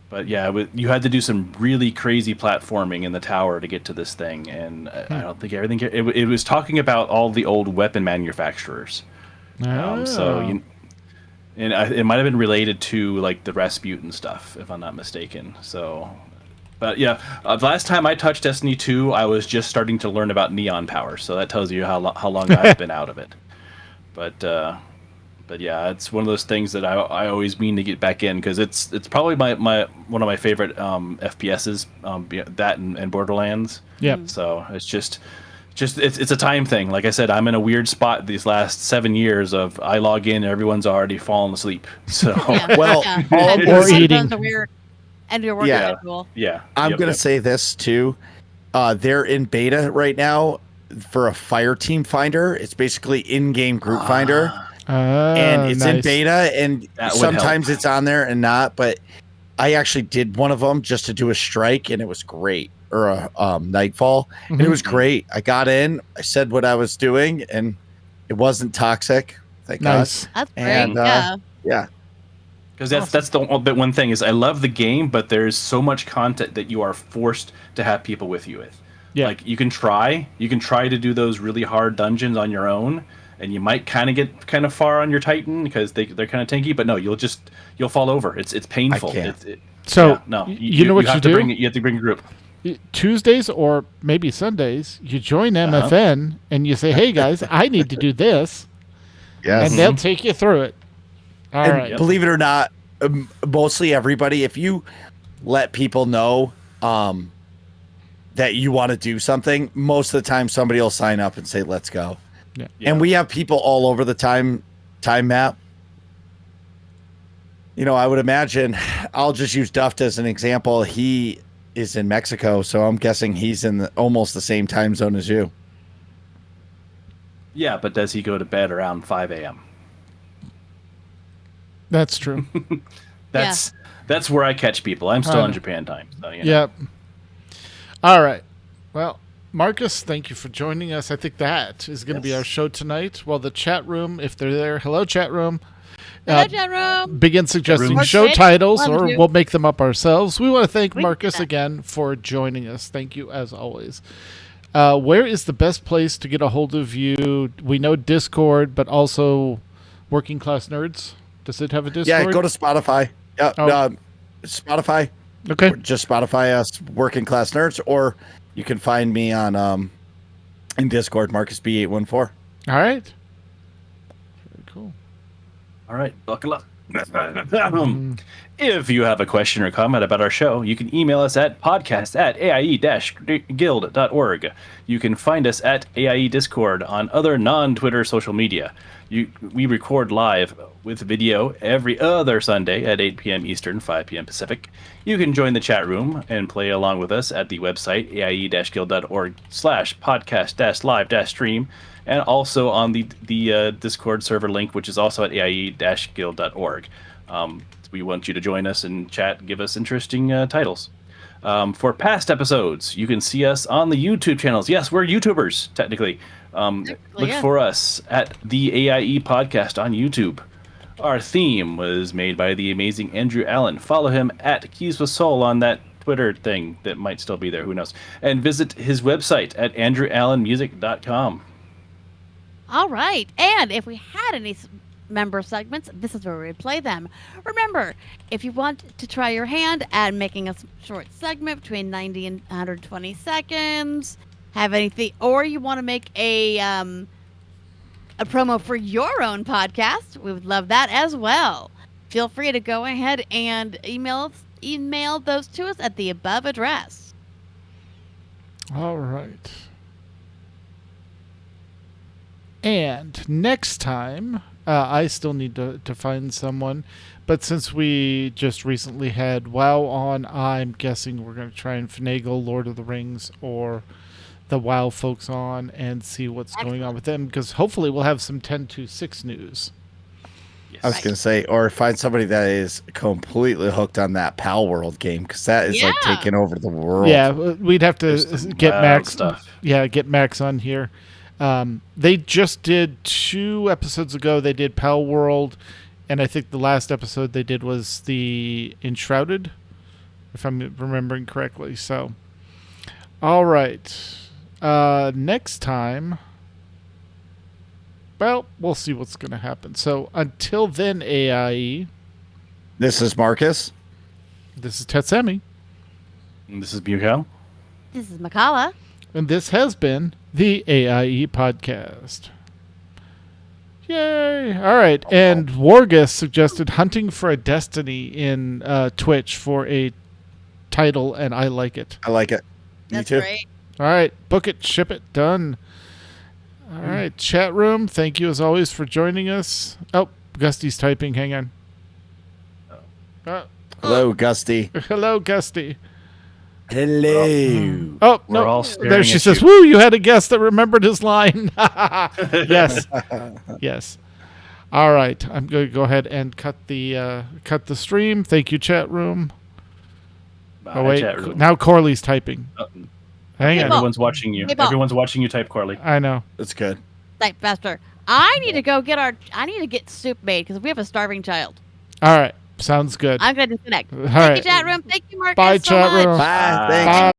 but yeah, you had to do some really crazy platforming in the tower to get to this thing, and I don't think everything. It was talking about all the old weapon manufacturers. So it might have been related to like the Rasputin stuff, if I'm not mistaken. So, but yeah, the last time I touched Destiny 2, I was just starting to learn about neon power. So that tells you how long I've been out of it. But yeah, it's one of those things that I always mean to get back in because it's probably my one of my favorite FPSs, that and Borderlands. Yep. So it's it's a time thing. Like I said, I'm in a weird spot these last 7 years of I log in and everyone's already fallen asleep. So Well, And or sometimes eating. a weird end of your work Yeah. schedule. yeah, I'm yep, gonna yep. say this too. They're in beta right now for a fire team finder. It's basically in-game group finder, and it's in Nice. beta. And That would sometimes help. it's on there and not. But I actually did one of them just to do a strike, and it was great, or a nightfall, and it was great. I got in, I said what I was doing, and it wasn't toxic. Thank Nice. That's great. And, yeah. God. Yeah. Because that's the one thing is I love the game, but there's so much content that you are forced to have people with you with. Yeah. Like you can try to do those really hard dungeons on your own, and you might kind of get kind of far on your Titan because they're kind of tanky. But no, you'll fall over. It's painful. I can't. So Yeah, no, you know what have you to do? you have to bring a group. Tuesdays or maybe Sundays, you join MFN and you say, "Hey guys, I need to do this," Yes. and they'll take you through it. All And right. believe it or not, mostly everybody, if you let people know that you want to do something, most of the time somebody will sign up and say, let's go. Yeah. And we have people all over the time map. You know, I would imagine, I'll just use Duft as an example. He is in Mexico, so I'm guessing he's in almost the same time zone as you. Yeah, but does he go to bed around 5 a.m.? That's true. That's where I catch people. I'm still on Japan time. So, you know. Yep. All right. Well, Marcus, thank you for joining us. I think that is going to be our show tonight. Well, the chat room, if they're there, hello, chat room. Hello, chat room. Begin suggesting Room. show Or titles, love or you. we'll make them up ourselves. We want to thank We Marcus do that. again for joining us. Thank you, as always. Where is the best place to get a hold of you? We know Discord, but also Working Class Nerds. Does it have a Discord? Yeah, go to Spotify. Spotify. Okay. Or just Spotify us Working Class Nerds, or you can find me on in Discord, Marcus B814. All right. Very cool. All right, buckle up. If you have a question or comment about our show, you can email us at podcast@aie-guild.org. You can find us at AIE Discord on other non-Twitter social media. We record live with video every other Sunday at 8 p.m. Eastern, 5 p.m. Pacific. You can join the chat room and play along with us at the website aie-guild.org/podcast-live-stream, and also on the Discord server link, which is also at aie-guild.org. We want you to join us and chat and give us interesting titles. For past episodes, you can see us on the YouTube channels. Yes, we're YouTubers, technically. Look for us at the AIE Podcast on YouTube. Our theme was made by the amazing Andrew Allen. Follow him at Keys with Soul on that Twitter thing that might still be there. Who knows? And visit his website at andrewallenmusic.com. All right. And if we had any member segments, this is where we play them. Remember, if you want to try your hand at making a short segment between 90 and 120 seconds, have anything, or you want to make a promo for your own podcast, we would love that as well. Feel free to go ahead and email those to us at the above address. All right. And next time, I still need to find someone. But since we just recently had WoW on, I'm guessing we're going to try and finagle Lord of the Rings or the WoW folks on and see what's going on with them. Because hopefully we'll have some 10-6 news. Yes. I was going to say, or find somebody that is completely hooked on that Pal World game, because that is like Yeah. taking over the world. Yeah, we'd have to There's some get wild Max. stuff. Yeah, get Max on here. They just did 2 episodes ago. They did Pal World, and I think the last episode they did was the Enshrouded, if I'm remembering correctly. So, all right. Next time, well, we'll see what's going to happen. So until then, AIE, This is Marcus. this is Tetsemi, And this is Bukel. This is Makala. and this has been the AIE Podcast. Yay! All right, and Wargus suggested Hunting for a Destiny in Twitch for a title, and I like it. I like it. That's Me too. great. All right, book it, ship it, done. All right, chat room, thank you as always for joining us. Oh, Gusty's typing, hang on. Hello, Gusty. Hello, Gusty. Hello. Oh, We're no, all staring there she at says, you. woo, you had a guest that remembered his line. Yes. Yes. All right, I'm going to go ahead and cut the stream. Thank you, chat room. Bye, Oh, wait, chat room. now Corley's typing. Hang on. Everyone's watching you. Hey, Bob. Everyone's watching you type, Corley. I know. That's good. Type faster. I need to go get I need to get soup made because we have a starving child. All right, sounds good. I'm going to disconnect. All Thank right. you, chat room. Thank you, Marcus. Bye, so chat much. room. Bye. Thanks. Bye.